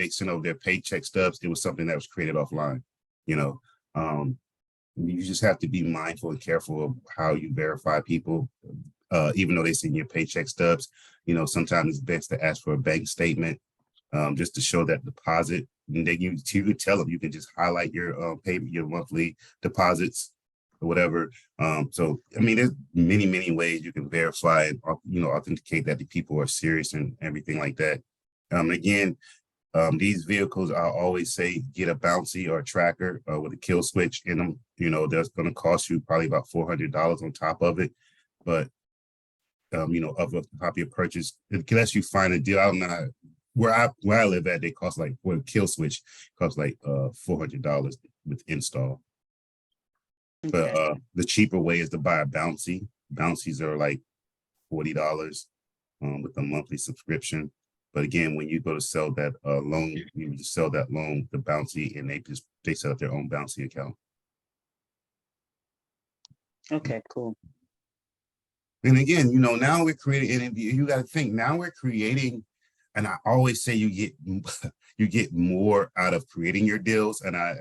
send over their paycheck stubs. It was something that was created offline, you just have to be mindful and careful of how you verify people. Even though they send your paycheck stubs, sometimes it's best to ask for a bank statement, just to show that deposit. And then you could tell them, you can just highlight your payment, your monthly deposits or whatever. So, I mean, there's many ways you can verify and, authenticate that the people are serious and everything like that. Again, these vehicles, I always say, get a bouncy or a tracker with a kill switch in them. That's going to cost you probably about $400 on top of it. But, of the top of your purchase, unless you find a deal. I don't know where I live at, they cost like, well, kill switch costs like $400 with install. But the cheaper way is to buy a bouncy. Bouncies are like $40 with a monthly subscription. But again, when you go to sell that loan, you just sell that loan, the bouncy, and they set up their own bouncy account. Okay, cool. And again, now we're creating, and you got to think, now we're creating, and I always say you get more out of creating your deals. And I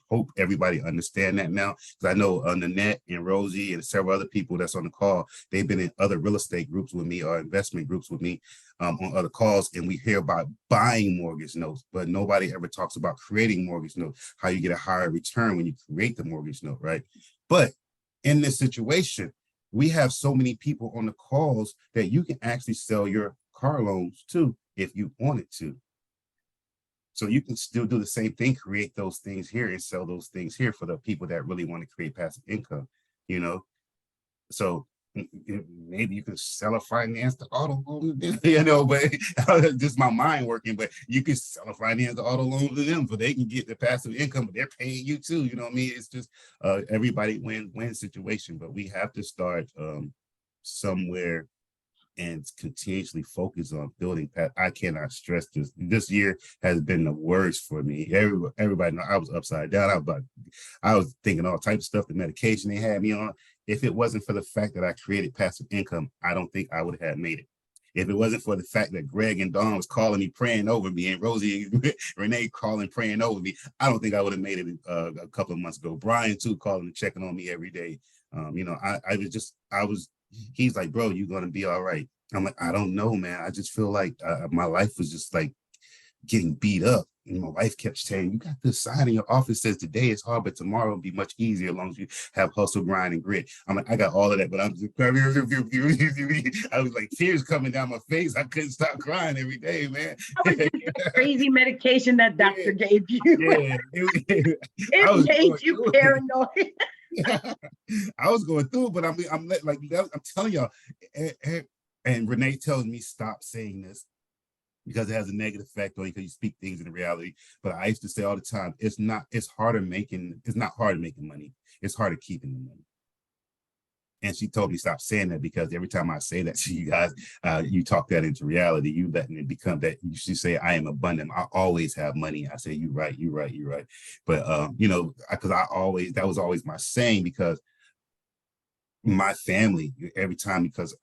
hope everybody understand that now, because I know Nanette and Rosie and several other people that's on the call, they've been in other real estate groups with me or investment groups with me on other calls, and we hear about buying mortgage notes, but nobody ever talks about creating mortgage notes, how you get a higher return when you create the mortgage note, right? But in this situation, we have so many people on the calls that you can actually sell your car loans to if you wanted to. So you can still do the same thing, create those things here and sell those things here for the people that really want to create passive income, So maybe you can seller finance the auto loan, but just my mind working, but you can seller finance the auto loan to them so they can get the passive income, but they're paying you too. You know what I mean? It's just everybody win situation, but we have to start somewhere and continuously focus on building. I cannot stress this. This year has been the worst for me. Everybody know I was upside down. I was thinking all types of stuff, the medication they had me on. If it wasn't for the fact that I created passive income, I don't think I would have made it. If it wasn't for the fact that Greg and Dawn was calling me, praying over me, and Rosie and Renee calling, praying over me, I don't think I would have made it a couple of months ago. Brian too, calling and checking on me every day. You know, he's like, bro, you're gonna be all right. I'm like, I don't know, man. I just feel like my life was just like getting beat up. And my wife kept saying, you got this sign in your office says today is hard, but tomorrow will be much easier as long as you have hustle, grind, and grit. I'm like, I got all of that, but I'm just, I was like, tears coming down my face. I couldn't stop crying every day, man. Crazy medication that doctor gave you. Yeah, It made you paranoid. I was going through, but I'm telling y'all, and Renee tells me stop saying this because it has a negative effect on you because you speak things in reality. But I used to say all the time, it's not hard making money. It's harder keeping the money. And she told me stop saying that because every time I say that to you guys, you talk that into reality. You letting it become that. You should say, I am abundant. I always have money. I say, you're right. But, you know, because that was always my saying because my family, every time, because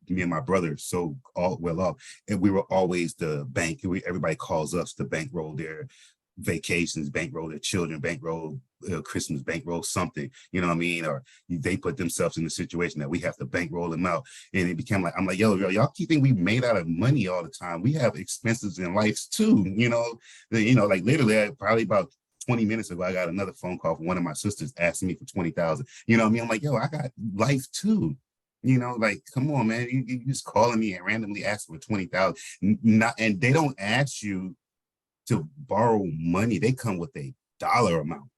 me and my brother so all well off, and we were always the bank. Everybody calls us to bankroll their vacations, bankroll their children, bankroll Christmas, bankroll something, you know what I mean? Or they put themselves in a situation that we have to bankroll them out. And it became like, I'm like, yo, y'all keep thinking we made out of money all the time. We have expenses in life too, you know, like literally probably about 20 minutes ago, I got another phone call from one of my sisters asking me for 20,000. You know what I mean? I'm like, yo, I got life too. You know, like, come on, man. You just calling me and randomly asking for 20,000. And they don't ask you to borrow money. They come with a dollar amount.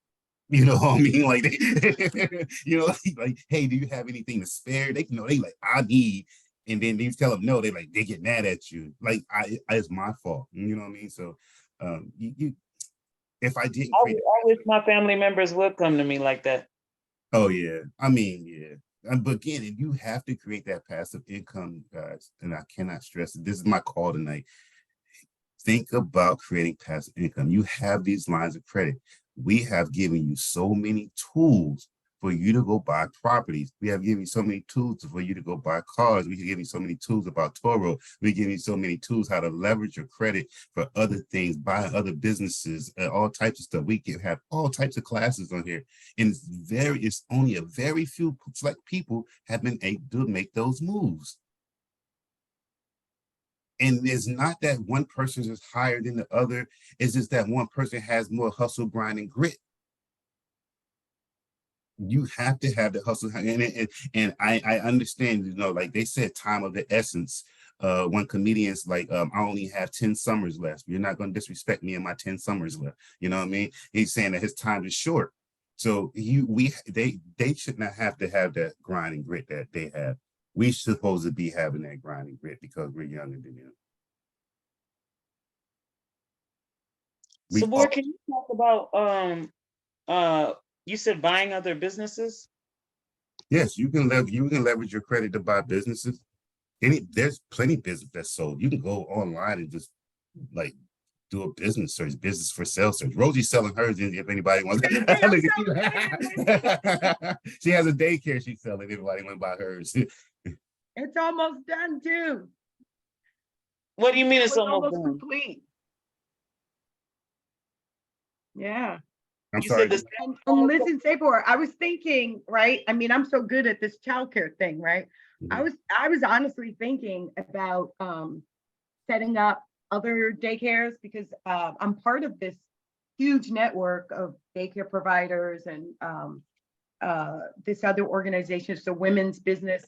You know what I mean? Like, like, hey, do you have anything to spare? They like, I need. And then you tell them no, they get mad at you. Like, it's my fault. You know what I mean? So if I didn't I wish my family members would come to me like that. Oh yeah, I mean, yeah. But again, you have to create that passive income, guys. And I cannot stress it. This is my call tonight. Think about creating passive income. You have these lines of credit. We have given you so many tools for you to go buy properties. We have given you so many tools for you to go buy cars. We have given you so many tools about Toro. We give you so many tools how to leverage your credit for other things, buy other businesses, all types of stuff. We have all types of classes on here. And it's only a very few select people have been able to make those moves. And it's not that one person is higher than the other. It's just that one person has more hustle, grind, and grit. You have to have the hustle. And I understand, you know, like they said, time of the essence. One comedian's like, I only have 10 summers left. You're not going to disrespect me in my 10 summers left. You know what I mean? He's saying that his time is short. So they should not have to have that grind and grit that they have. We supposed to be having that grind and grit because we're younger than them. Sabor, can you talk about you said buying other businesses? Yes, you can leverage your credit to buy businesses. There's plenty of business that's sold. You can go online and just like do a business search, business for sale search. Rosie's selling hers if anybody wants. She has a daycare she's selling. If anybody want to buy hers. It's almost done too. What do you mean it's almost done? complete? Yeah. I'm You sorry. said this. And listen, Sabor, I was thinking, right? I mean, I'm so good at this childcare thing, right? I was honestly thinking about setting up other daycares because I'm part of this huge network of daycare providers and this other organization, so Women's Business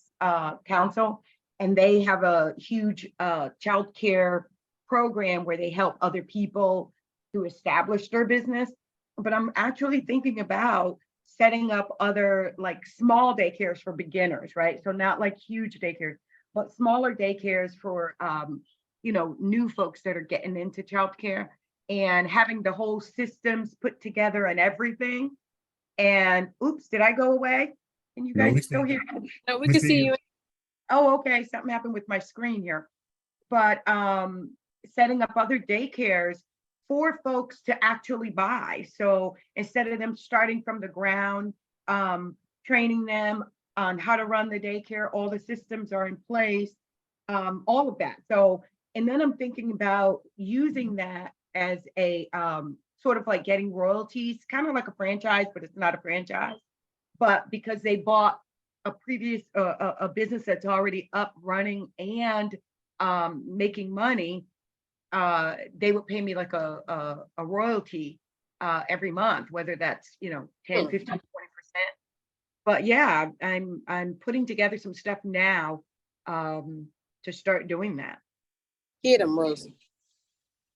Council, and they have a huge childcare program where they help other people to establish their business. But I'm actually thinking about setting up other like small daycares for beginners, right? So not like huge daycares, but smaller daycares for you know, new folks that are getting into childcare and having the whole systems put together and everything. And oops, did I go away? Can you guys still hear me? No, we can see you. Oh, okay, something happened with my screen here. But setting up other daycares for folks to actually buy. So instead of them starting from the ground, training them on how to run the daycare, all the systems are in place. all of that. So, and then I'm thinking about using that as a sort of like getting royalties, kind of like a franchise, but it's not a franchise. But because they bought a previous a business that's already up running and making money, they would pay me like a royalty every month, whether that's 10, 15, 20%. But yeah, I'm putting together some stuff now to start doing that. Get them, Rosie.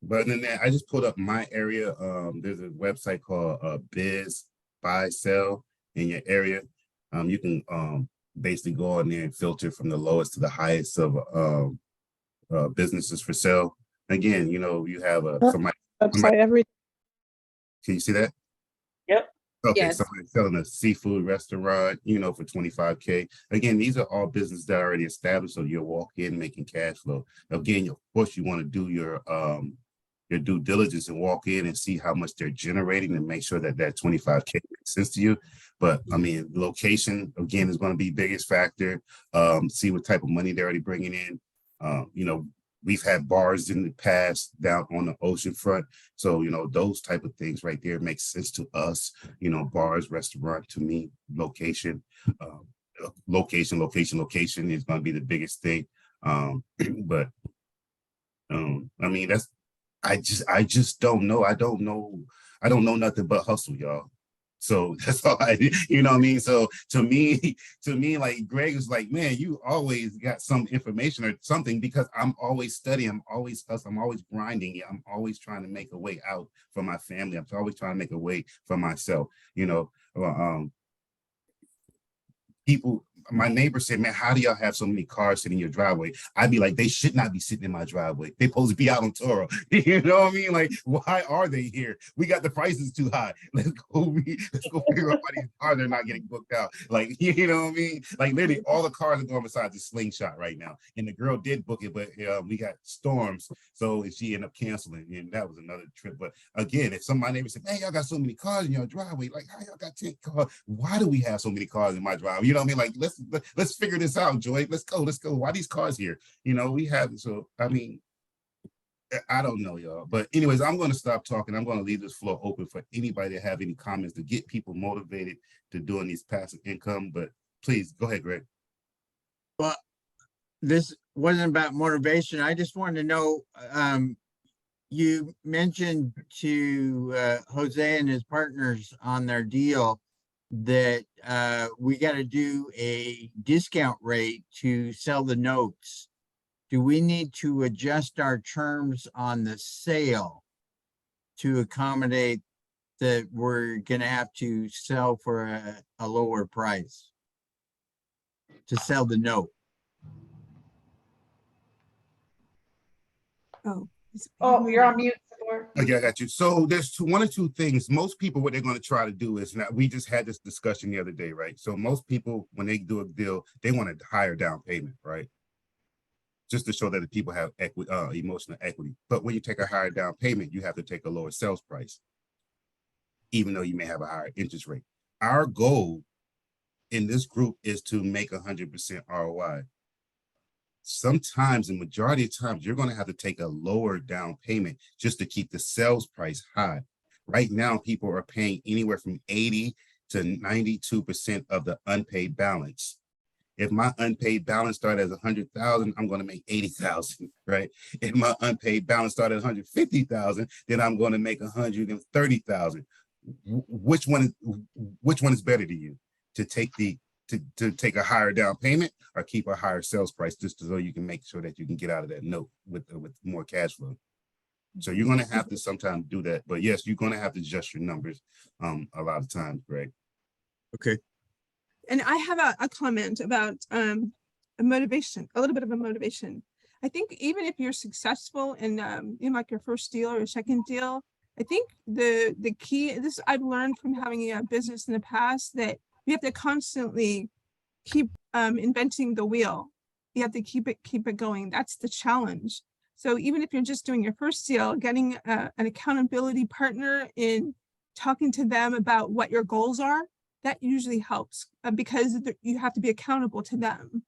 But other than that, I just pulled up my area. There's a website called Biz Buy Sell in your area. You can basically go on there and filter from the lowest to the highest of businesses for sale. Again, you have somebody. Website, everything. Can you see that? Yep. Okay, Yes. somebody's selling a seafood restaurant, for 25K. Again, these are all businesses that are already established, so you'll walk in making cash flow. Again, of course, you want to do your due diligence and walk in and see how much they're generating and make sure that 25K makes sense to you. But I mean, location again is going to be biggest factor. See what type of money they're already bringing in. We've had bars in the past down on the ocean front. So, those type of things right there makes sense to us. Bars, restaurant, to me, location is going to be the biggest thing. But I mean, I just don't know. I don't know nothing but hustle, y'all. So that's all I did, what I mean? So to me, like Greg was like, man, you always got some information or something, because I'm always studying, I'm always hustling, I'm always grinding. I'm always trying to make a way out for my family. I'm always trying to make a way for myself, people, my neighbor said, man, how do y'all have so many cars sitting in your driveway? I'd be like, they should not be sitting in my driveway. They're supposed to be out on Toro. You know what I mean? Like, why are they here? We got the prices too high. Let's go figure out why these cars are not getting booked out. Like, you know what I mean? Like, literally all the cars are going besides the Slingshot right now. And the girl did book it, but we got storms. So she ended up canceling, and that was another trip. But again, if my neighbor said, man, y'all got so many cars in your driveway, like, how y'all got 10 cars? Why do we have so many cars in my driveway? You know what I mean? Like, let's figure this out, Joy. Let's go. Why these cars here? We have, so I mean, I don't know, y'all. But anyways, I'm going to stop talking. I'm going to leave this floor open for anybody to have any comments to get people motivated to doing these passive income. But please go ahead, Greg. Well, this wasn't about motivation. I just wanted to know, you mentioned to Jose and his partners on their deal that we got to do a discount rate to sell the notes. Do we need to adjust our terms on the sale to accommodate that we're going to have to sell for a lower price to sell the note? Oh, you're on mute, Sabor. Okay, I got you. So there's one or two things. Most people, what they're going to try to do is, now we just had this discussion the other day, right? So most people, when they do a deal, they want a higher down payment, right? Just to show that the people have equity, emotional equity. But when you take a higher down payment, you have to take a lower sales price, even though you may have a higher interest rate. Our goal in this group is to make 100% ROI. Sometimes, the majority of times, you're going to have to take a lower down payment just to keep the sales price high. Right now, people are paying anywhere from 80 to 92% of the unpaid balance. If my unpaid balance started as 100,000, I'm going to make 80,000, right? If my unpaid balance started at 150,000, then I'm going to make 130,000. Which one is better to you? To take a higher down payment or keep a higher sales price, just so you can make sure that you can get out of that note with more cash flow? So you're going to have to sometimes do that. But yes, you're going to have to adjust your numbers a lot of times, Greg. Okay. And I have a comment about a motivation, a little bit of a motivation. I think even if you're successful in like your first deal or your second deal, I think the key, this I've learned from having a business in the past, that you have to constantly keep inventing the wheel. You have to keep it going. That's the challenge. So even if you're just doing your first deal, getting an accountability partner in talking to them about what your goals are, that usually helps because you have to be accountable to them.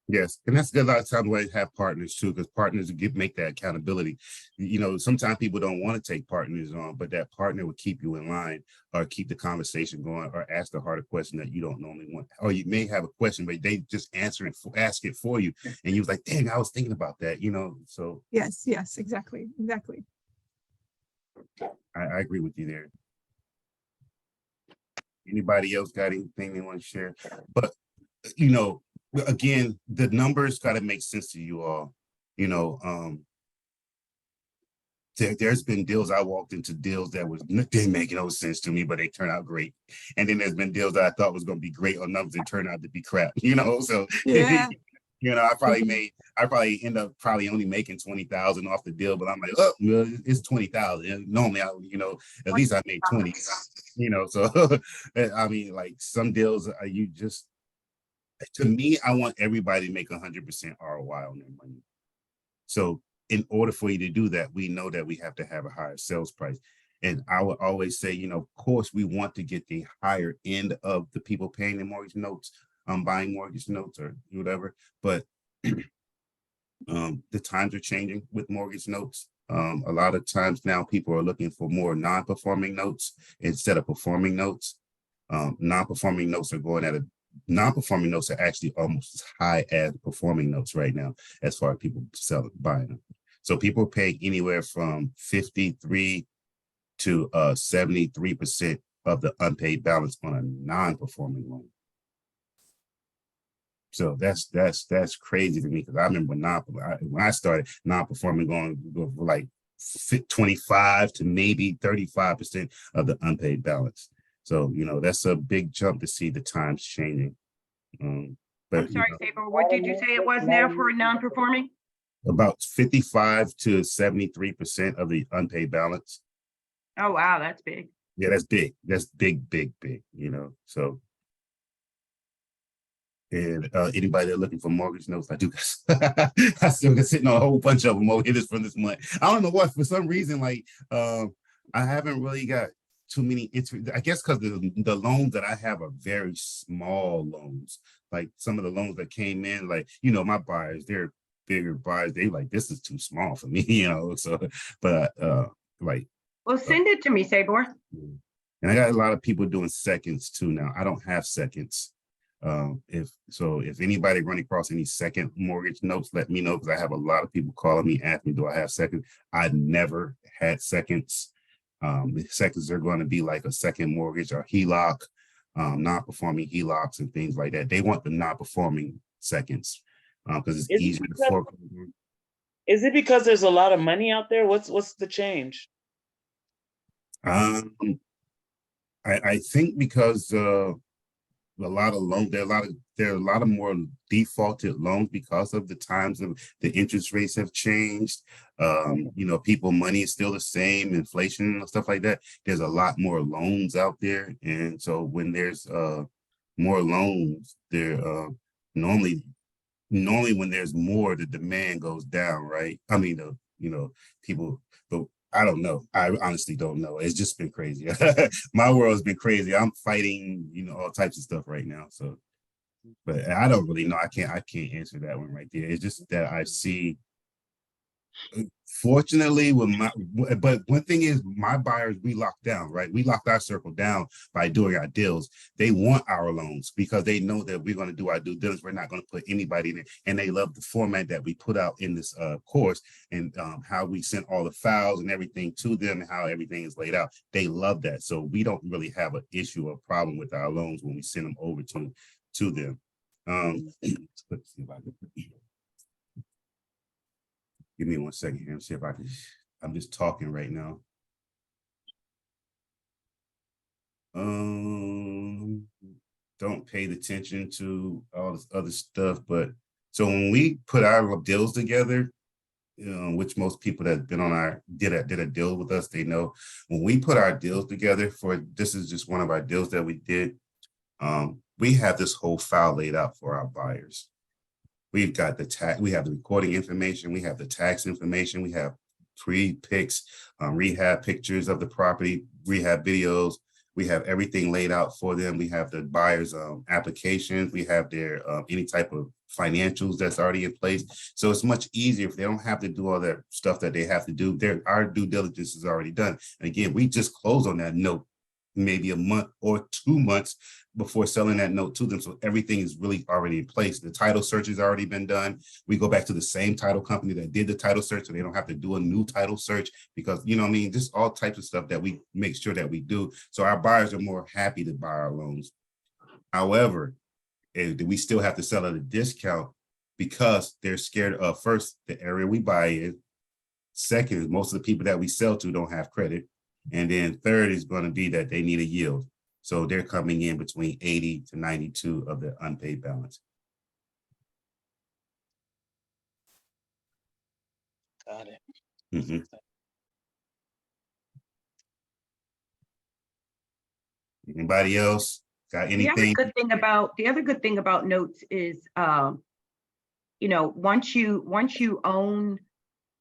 Yes, and that's good. A lot of times we have partners too, because partners make that accountability. You know, sometimes people don't want to take partners on, but that partner will keep you in line or keep the conversation going or ask the harder question that you don't normally want. Or you may have a question, but they just ask it for you. And you was like, dang, I was thinking about that, you know. So Yes, yes, exactly, exactly. I agree with you there. Anybody else got anything they want to share? But you know, again, the numbers got to make sense to you all. You know, there's been deals I walked into deals that was didn't make no sense to me, but they turn out great. And then there's been deals that I thought was going to be great on numbers that turned out to be crap. You know, so Yeah. you know, I probably end up only making 20,000 off the deal, but I'm like, oh, well, it's 20,000. Normally, you know, at least I made 20. You know, so I mean, like some deals, you just to me, I want everybody to make 100% ROI on their money. So in order for you to do that, we know that we have to have a higher sales price. And I would always say, you know, of course, we want to get the higher end of the people paying the mortgage notes, buying mortgage notes or whatever. But the times are changing with mortgage notes. A lot of times now people are looking for more non-performing notes instead of performing notes. Non-performing notes are going at a non-performing notes are actually almost as high as performing notes right now, as far as people buying them. So people are paying anywhere from 53 to 73% of the unpaid balance on a non-performing loan. So that's crazy to me, because I remember when I started non-performing going like 25 to maybe 35% of the unpaid balance. So, you know, that's a big jump to see the times changing. But I'm sorry, Saber, what did you say it was now for a non-performing? about 55 to 73% of the unpaid balance. Oh, wow, that's big. Yeah, that's big. That's big, you know, so. And anybody that looking for mortgage notes, I do. I still been sitting on a whole bunch of them over here from this month. I don't know what, for some reason, like I haven't really got too many I guess because the loans that I have are very small loans. Like some of the loans that came in, like, you know, my buyers, they're bigger buyers. They like, this is too small for me, you know. So, but like. Well, send it to me, Sabor. And I got a lot of people doing seconds too now. I don't have seconds. If anybody run across any second mortgage notes, let me know, because I have a lot of people calling me asking, do I have seconds? I never had seconds. The seconds are going to be like a second mortgage or HELOC, non-performing HELOCs and things like that. They want the non-performing seconds because it's easier to foreclose. Is it because there's a lot of money out there? What's the change? I think because a lot of loans, there are a lot of more defaulted loans because of the times of the interest rates have changed. You know, people money is still the same, inflation and stuff like that. There's a lot more loans out there, and so when there's more loans, there normally when there's more, the demand goes down, right? I mean, you know, people, but I don't know. I honestly don't know. It's just been crazy. My world's been crazy. I'm fighting, you know, all types of stuff right now. So, but I don't really know. I can't answer that one right there. It's just that I see, fortunately, but one thing is, my buyers, we locked down, right? We locked our circle down by doing our deals. They want our loans because they know that we're going to do our due diligence. We're not going to put anybody in it. And they love the format that we put out in this course, and how we sent all the files and everything to them and how everything is laid out. They love that. So we don't really have an issue or problem with our loans when we send them over to them. Let's see if I can. Give me 1 second here and see if I can. I'm just talking right now. Don't pay attention to all this other stuff, but so when we put our deals together, which most people that have been on did a deal with us, they know when we put our deals together this is just one of our deals that we did. We have this whole file laid out for our buyers. We've got we have the recording information, we have the tax information, we have pre-pics, rehab pictures of the property, rehab videos. We have everything laid out for them. We have the buyer's applications. We have their any type of financials that's already in place. So it's much easier if they don't have to do all that stuff that they have to do. Our due diligence is already done. And again, we just close on that note maybe a month or 2 months before selling that note to them. So everything is really already in place. The title search has already been done. We go back to the same title company that did the title search, so they don't have to do a new title search because, you know what I mean, just all types of stuff that we make sure that we do. So our buyers are more happy to buy our loans. However, we still have to sell at a discount because they're scared of, first, the area we buy in. Second, is most of the people that we sell to don't have credit. And then third is going to be that they need a yield. So they're coming in between 80 to 92 of the unpaid balance. Got it. Mhm. Anybody else got The anything? other good thing about notes is, you know, once you own,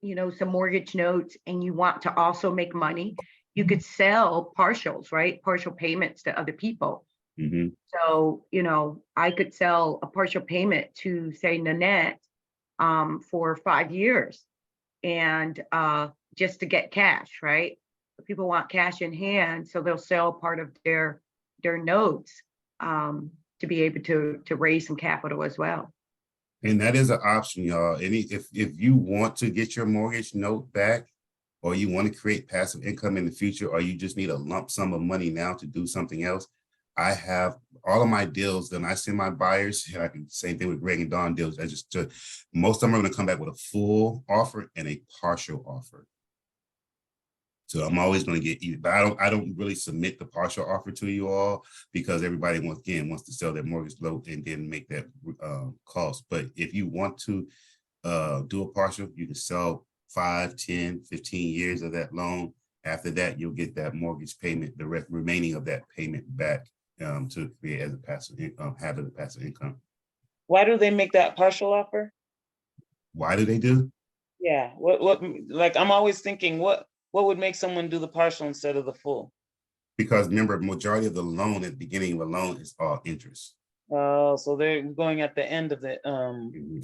you know, some mortgage notes and you want to also make money, you could sell partials, right? Partial payments to other people. Mhm. So, you know, I could sell a partial payment to, say, Nanette, for 5 years and just to get cash, right? People want cash in hand, so they'll sell part of their notes to be able to raise some capital as well. And that is an option, y'all. If you want to get your mortgage note back, or you want to create passive income in the future, or you just need a lump sum of money now to do something else, I have all of my deals that I send my buyers. And I can same thing with Greg and Don deals. Most of them are going to come back with a full offer and a partial offer. So I'm always going to get either, but I don't really submit the partial offer to you all because everybody wants to sell their mortgage note and then make that cost. But if you want to do a partial, you can sell 5, 10, 15 years of that loan. After that, you'll get that mortgage payment, the remaining of that payment back to create as a passive income, have as a passive income. Why do they make that partial offer? Why do they do? Yeah, what like I'm always thinking what would make someone do the partial instead of the full? Because remember, majority of the loan at the beginning of a loan is all interest. Oh, so they're going at the end of the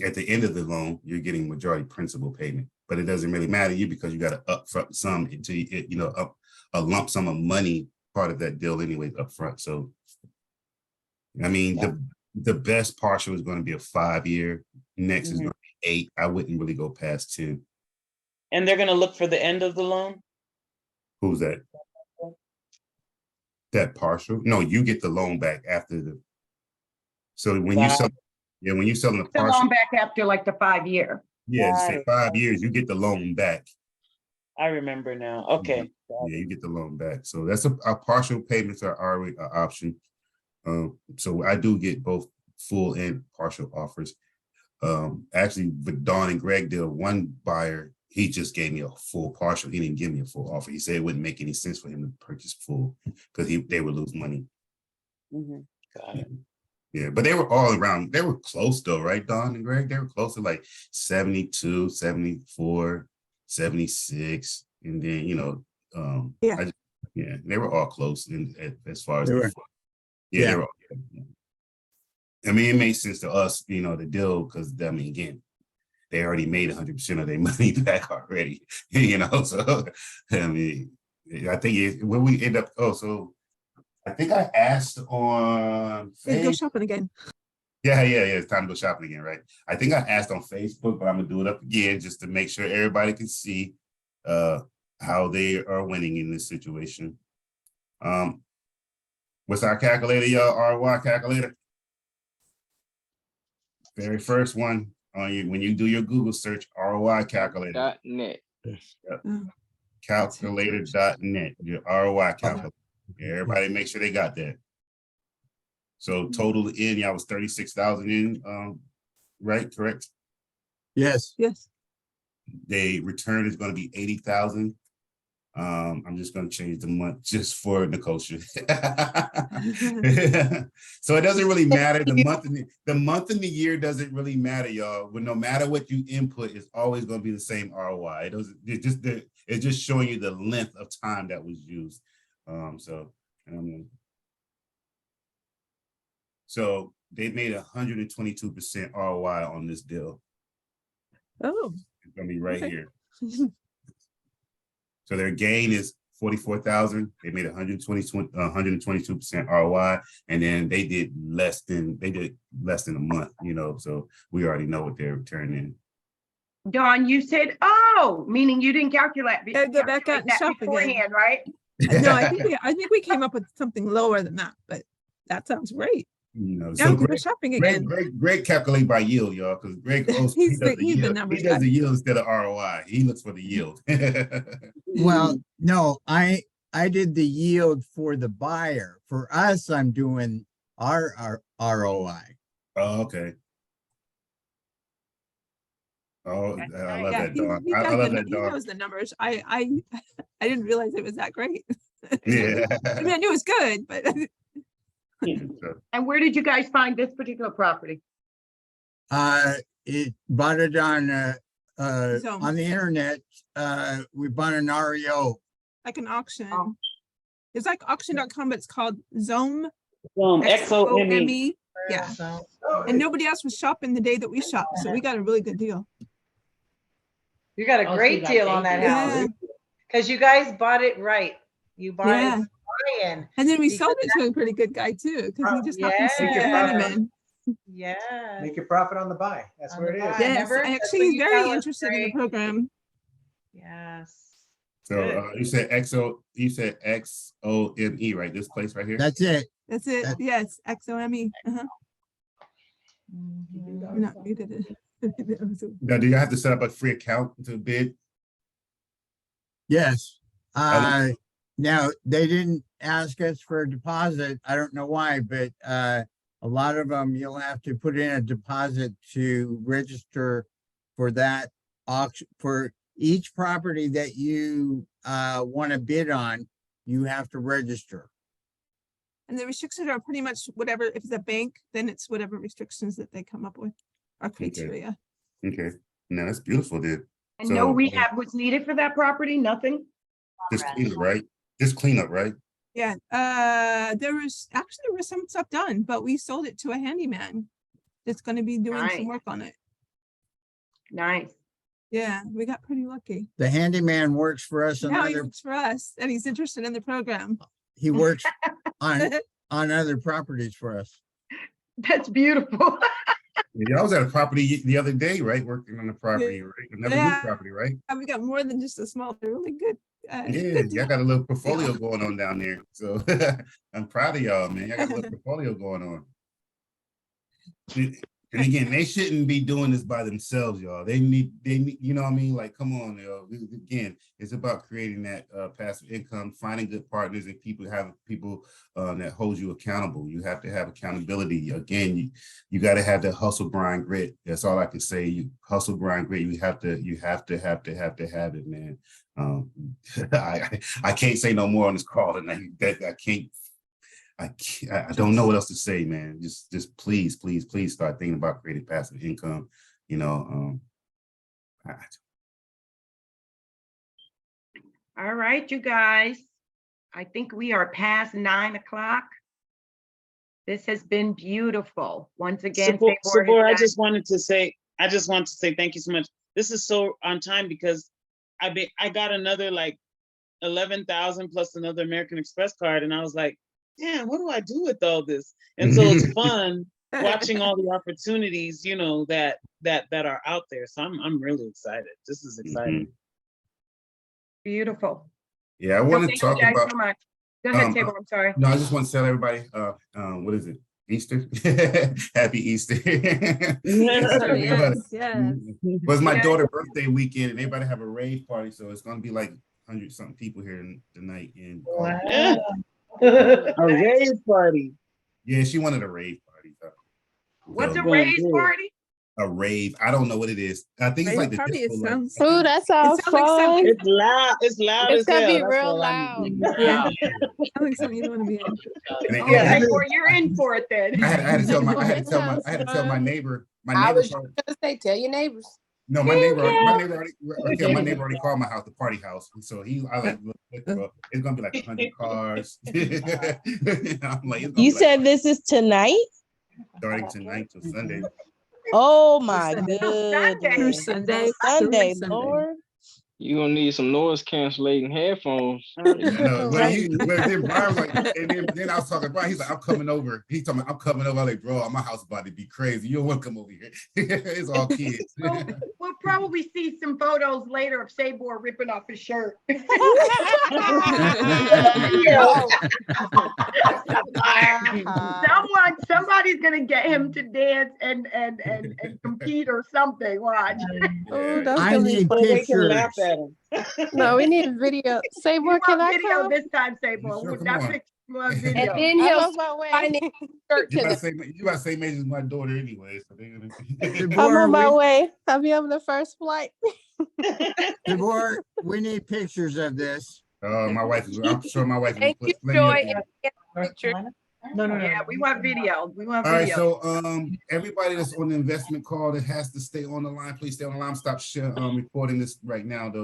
At the end of the loan, you're getting majority principal payment, but it doesn't really matter to you because you got to upfront sum into up a lump sum of money part of that deal anyway upfront. So, I mean, the best partial is going to be a 5-year. Next is going to be 8. I wouldn't really go past 10. And they're going to look for the end of the loan? Who's that? That partial? No, you get the loan back after the. So when you sell, when you selling a The partial, loan back after like the 5 year. yeah, say 5 years, you get the loan back. I remember now. Okay. Yeah, you get the loan back. So that's a partial payments are already an option. So I do get both full and partial offers. Actually, with Don and Greg deal, one buyer, he just gave me a full partial. He didn't give me a full offer. He said it wouldn't make any sense for him to purchase full because they would lose money. Got it. Yeah, but they were all around. They were close though, right, Don and Greg? They were close to like 72, 74, 76. And then, they were all close as far as They were. they were all, I mean, it made sense to us, the deal, because I mean, again, they already made 100% of their money back already, so I mean, I think when we end up, so I think I asked on Go shopping again. Yeah, it's time to go shopping again, right? I think I asked on Facebook, but I'm gonna do it up again just to make sure everybody can see how they are winning in this situation. What's our calculator, y'all? ROI calculator? Very first one on you when you do your Google search, ROI calculator. .net. Yep. Calculator.net, your ROI calculator. Everybody make sure they got that. So total in, y'all was 36,000 in, right? Correct? Yes. Yes. The return is going to be 80,000. I'm just going to change the month just for Nicosia. So it doesn't really matter. The month and the year doesn't really matter, y'all. But no matter what you input, it's always going to be the same ROI. It's just showing you the length of time that was used. So they made 122% ROI on this deal. Oh, It's gonna be right Okay. here. So their gain is 44,000. They made 122% ROI, and then they did less than a month. So we already know what they're returning. Dawn, you said, oh, meaning you didn't calculate. Gotta go back out and that shop again. beforehand, right? no, I think we came up with something lower than that, but that sounds great. Now So we can go Greg, shopping again. Greg calculate by yield, y'all, because Greg also He's does the yield. numbers He does guy. the yield instead of ROI. He looks for the yield. Well, no, I did the yield for the buyer. For us, I'm doing our ROI. Oh, okay. Oh, I love Yeah, that, Dawn. he I does love the- that, he Dawn. knows the numbers. I didn't realize it was that great. Yeah. I mean, I knew it was good, but And where did you guys find this particular property? It bought it on Zone. the internet. We bought an REO. like an auction. Oh. It's like auction.com, but it's called Zome. XOME. Yeah. So, And nobody else was shopping the day that we shopped, so we got a really good deal. you got a Oh, great see, deal like on that they- Yeah. house because you guys bought it right. You bought Yeah. it buying. And then we Because sold it to a pretty good guy too, because he just happens to be a Yeah. handyman. Yeah. Make your profit on the buy. That's On where the it buy. is. Yes, Remember? That's actually, what he's you very tell us, interested in the Greg. program. Yes. So you said XOME, right? This place right here. That's it. That's it. That- Yes, XOME. Uh-huh. Mhm. You're not muted it. That was a- Now, do you have to set up a free account to bid? Yes. Other- Now they didn't ask us for a deposit. I don't know why, but a lot of them, you'll have to put in a deposit to register for that auction. For each property that you want to bid on, you have to register. And the restrictions are pretty much whatever, if it's a bank, then it's whatever restrictions that they come up with, or criteria. Okay. No, that's beautiful, dude. And no So, rehab was needed for that property? Nothing? Just clean up, right? Just clean up, right? Yeah, there was some stuff done, but we sold it to a handyman that's gonna be doing Nice. some work on it. Nice. Yeah, we got pretty lucky. The handyman works for us on Now he other, works for us and he's interested in the program. he works on other properties for us. That's beautiful. Yeah, I was at a property the other day, right? Working on the property, right? Another Yeah. good property, right? And we got more than just a small, they're really good. Yeah, y'all got a little portfolio going on down there. So I'm proud of y'all, man. Y'all got a little portfolio going on. And again, they shouldn't be doing this by themselves, y'all. They need, you know what I mean? Like, come on, yo. Again, it's about creating that passive income, finding good partners, and have people that hold you accountable. You have to have accountability. Again, you got to have the hustle, grind, grit. That's all I can say. You hustle, grind, grit. You have to have it, man. I can't say no more on this call tonight. I don't know what else to say, man. Just please start thinking about creating passive income. All right, you guys. I think we are past 9 o'clock. This has been beautiful. Once again, Sabor has Sabor, I done- just want to say thank you so much. This is so on time because I got another like 11,000 plus another American Express card, and I was like, man, what do I do with all this? And so it's fun watching all the opportunities, that are out there. So I'm really excited. This is exciting. Beautiful. Yeah, I So want to thank talk you guys about. so much. Go ahead, um, Sabor, I'm sorry. No, I just want to tell everybody, what is it? Easter? Happy Easter. Yes, yes. It was my Yeah. daughter's birthday weekend, and everybody have a rave party, so it's gonna be like 100-something people here tonight. And Yeah. A rave party. yeah, she wanted a rave party. What's So, a Well, raise good. party? a rave? I don't know what it is. I think it's Rave like the party, it disco, like- sounds- Ooh, that sounds sounds like something- fun. It's loud. It's loud It's as gonna hell. be That's real all I loud. need. Yeah. I think something you don't want to be in. And Oh, I had- Sabor, you're in for it then. I had to tell my That sounds fun. neighbor. My I neighbor. was just gonna say, tell your neighbors. No, my neighbor already called my house the party house. So it's gonna be like 100 cars. I'm like, it's gonna You be said this is tonight? starting tonight till Sunday. Oh my Sunday. goodness. Sunday. Sunday, Sunday. Lord. You gonna need some noise cancellating headphones. I know. Right. Then Brian was like, and then I was talking to Brian. He's like, I'm coming over. He's talking, I'm coming over. I'm like, bro, my house about to be crazy. You don't want to come over here. It's all kids. Well, we'll probably see some photos later of Sabor ripping off his shirt. Somebody's gonna get him to dance and compete or something. Watch. Oh, that's I gonna be need fun. pictures. No, we need video. Sabor, We can want I video come? this time, Sabor. Sure, come Not on. picture, we want And video. then I'm he'll on my way. find his shirt You to about the. the same age as my daughter anyway. So I'm on my way. I'll be on the first flight. Devor, we need pictures of this. my wife is. I'm sure my wife will Thank you, put plenty of Joy. them. North Picture. Carolina? No. Yeah, we want video. We want All right, video. so everybody that's on the investment call that has to stay on the line, please stay on the line. Stop recording this right now, though.